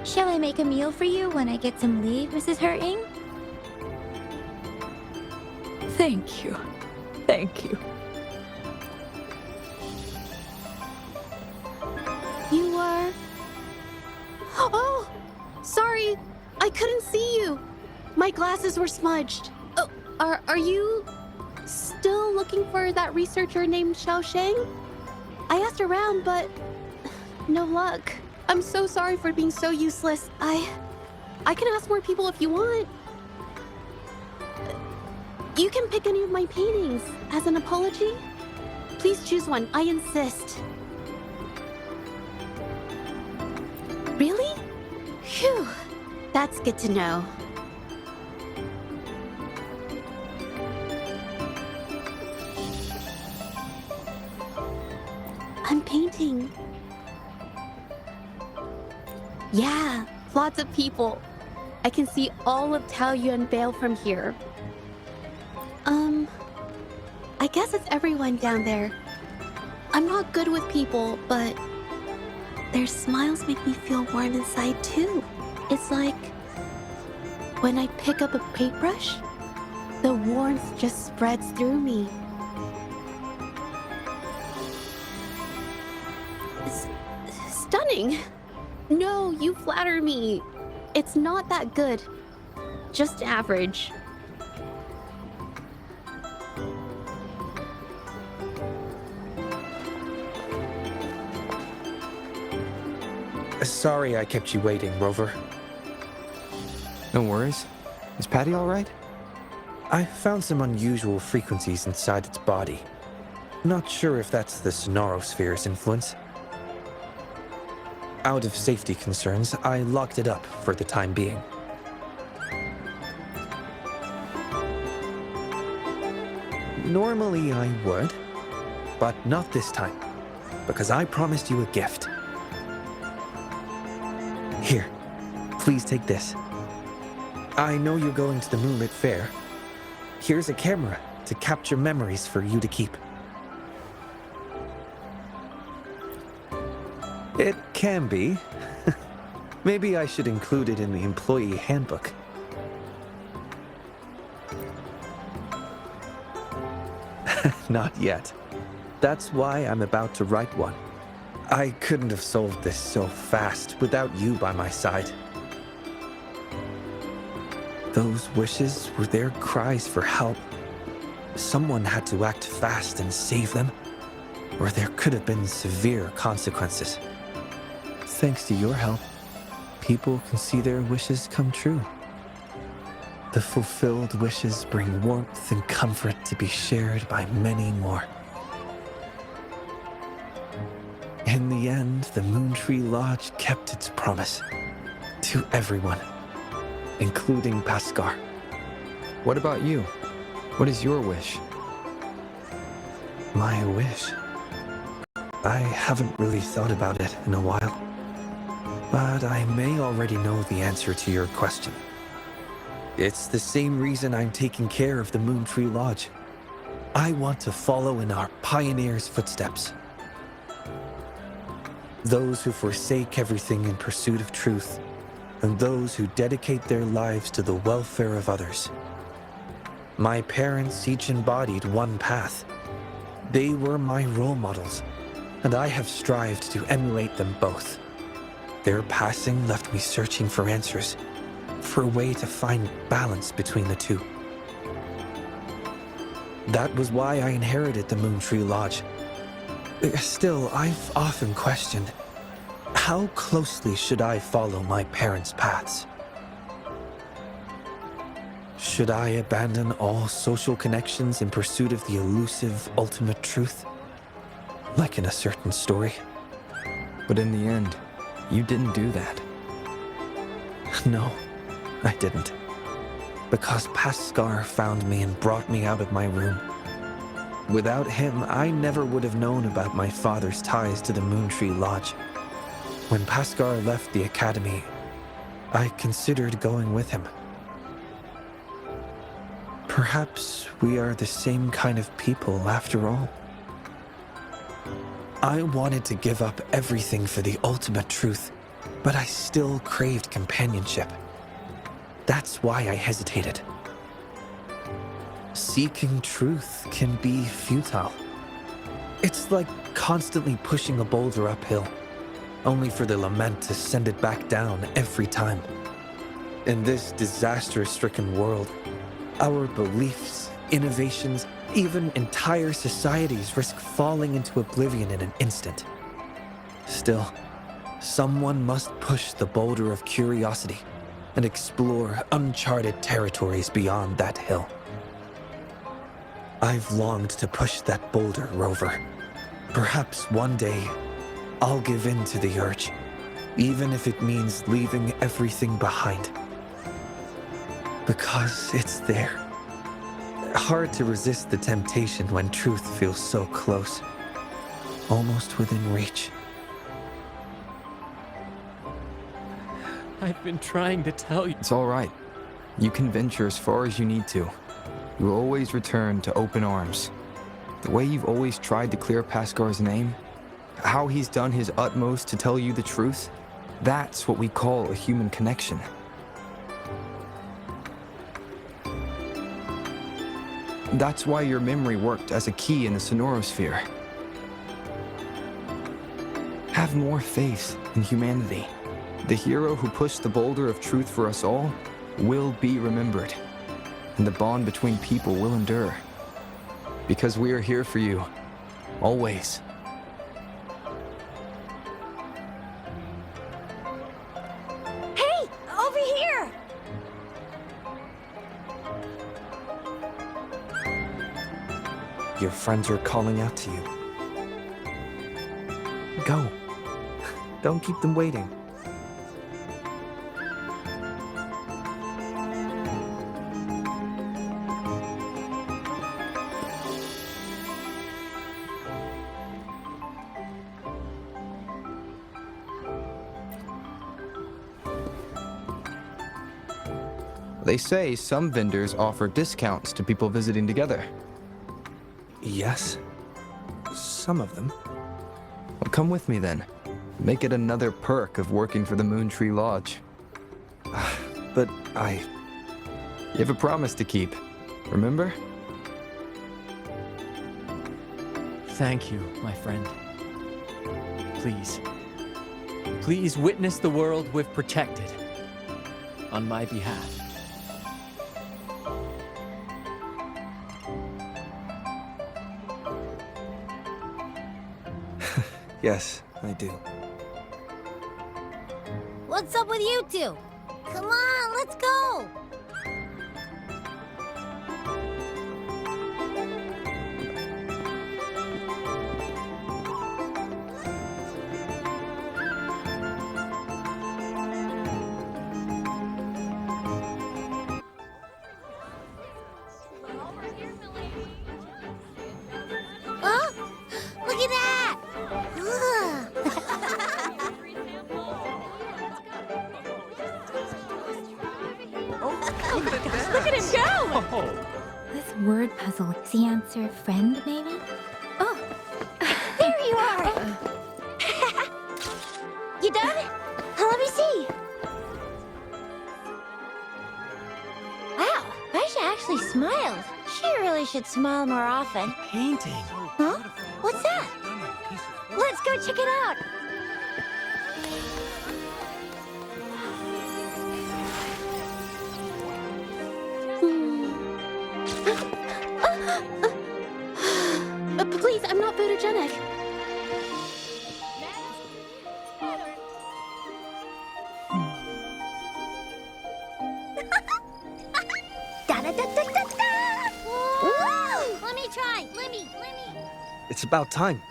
Shall I make a meal for you when I get some leave, Mrs. Hurting? Thank you. Thank you. You are... Oh! Sorry, I couldn't see you. My glasses were smudged. Oh, are you still looking for that researcher named Xiao Shang? I asked around, but no luck. I'm so sorry for being so useless. I can ask more people if you want. You can pick any of my paintings as an apology. Please choose one, I insist. Really? Phew, that's good to know. I'm painting. Yeah, lots of people. I can see all of Taoyuan Vale from here. I guess it's everyone down there. I'm not good with people, but their smiles make me feel warm inside too. It's like When I pick up a paintbrush, the warmth just spreads through me. Stunning! No, you flatter me. It's not that good. Just average. Sorry I kept you waiting, Rover. No worries. Is Patty all right? I found some unusual frequencies inside its body. Not sure if that's the Sonorosphere's influence. Out of safety concerns, I locked it up for the time being. Normally I would, but not this time, because I promised you a gift. Here, please take this. I know you're going to the Moonlit Fair. Here's a camera to capture memories for you to keep. It can be. Maybe I should include it in the employee handbook. Not yet. That's why I'm about to write one. I couldn't have solved this so fast without you by my side. Those wishes were their cries for help. Someone had to act fast and save them, or there could have been severe consequences. Thanks to your help, people can see their wishes come true. The fulfilled wishes bring warmth and comfort to be shared by many more. In the end, the Moontree Lodge kept its promise to everyone, including Paskar. What about you? What is your wish? My wish? I haven't really thought about it in a while, but I may already know the answer to your question. It's the same reason I'm taking care of the Moontree Lodge. I want to follow in our pioneers' footsteps. Those who forsake everything in pursuit of truth, and those who dedicate their lives to the welfare of others. My parents each embodied one path. They were my role models, and I have strived to emulate them both. Their passing left me searching for answers, for a way to find balance between the two. That was why I inherited the Moontree Lodge. Still, I've often questioned, how closely should I follow my parents' paths? Should I abandon all social connections in pursuit of the elusive ultimate truth? Like in a certain story? But in the end, you didn't do that. No, I didn't. Because Paskar found me and brought me out of my room. Without him, I never would have known about my father's ties to the Moontree Lodge. When Paskar left the academy, I considered going with him. Perhaps we are the same kind of people after all. I wanted to give up everything for the ultimate truth, but I still craved companionship. That's why I hesitated. Seeking truth can be futile. It's like constantly pushing a boulder uphill, only for the lament to send it back down every time. In this disaster-stricken world, our beliefs, innovations, even entire societies risk falling into oblivion in an instant. Still, someone must push the boulder of curiosity and explore uncharted territories beyond that hill. I've longed to push that boulder, Rover. Perhaps one day, I'll give in to the urge, even if it means leaving everything behind. Because it's there. Hard to resist the temptation when truth feels so close, almost within reach. I've been trying to tell you. It's all right. You can venture as far as you need to. You will always return to open arms. The way you've always tried to clear Paskar's name, how he's done his utmost to tell you the truth, that's what we call a human connection. That's why your memory worked as a key in the sonorosphere. Have more faith in humanity. The hero who pushed the boulder of truth for us all will be remembered, and the bond between people will endure. Because we are here for you, always. Hey, over here! Your friends are calling out to you. Go. Don't keep them waiting. They say some vendors offer discounts to people visiting together. Yes. Some of them. Well, come with me then. Make it another perk of working for the Moon Tree Lodge. But You have a promise to keep, remember? Thank you, my friend. Please. Please witness the world we've protected. On my behalf. yes, I do. What's up with you two? Come on, let's go! Huh? Look at that! Look at him go! This word puzzle is the answer friend, maybe? Oh, there you are! You done? Let me see. Wow, Aisha actually smiled. She really should smile more often. Painting. Huh? What's that? Let's go check it out. Please, I'm not photogenic. Da-da-da-da-da-da! Woo! Let me try. Let me. It's about time.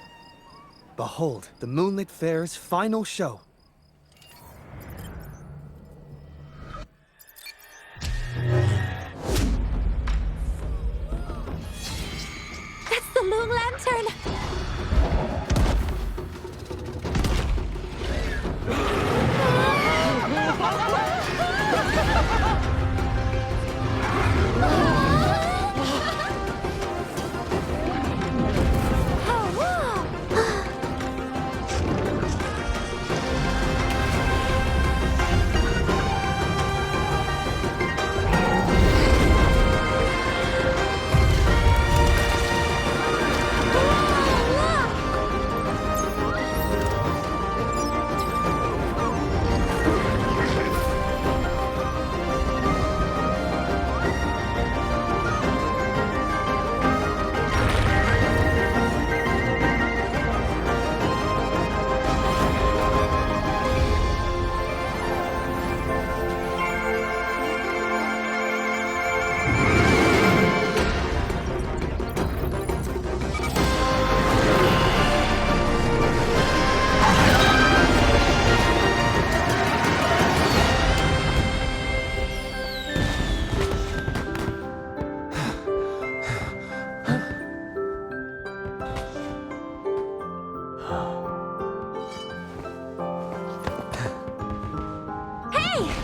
Behold, the Moonlit Fair's final show. That's the moon lantern.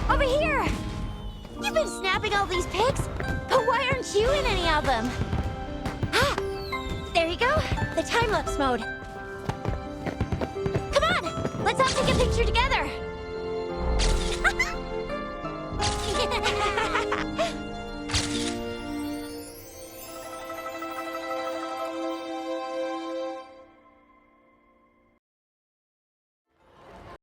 Over here! You've been snapping all these pics, but why aren't you in any of them? Ah, there you go, the time-lapse mode. Come on, let's all take a picture together.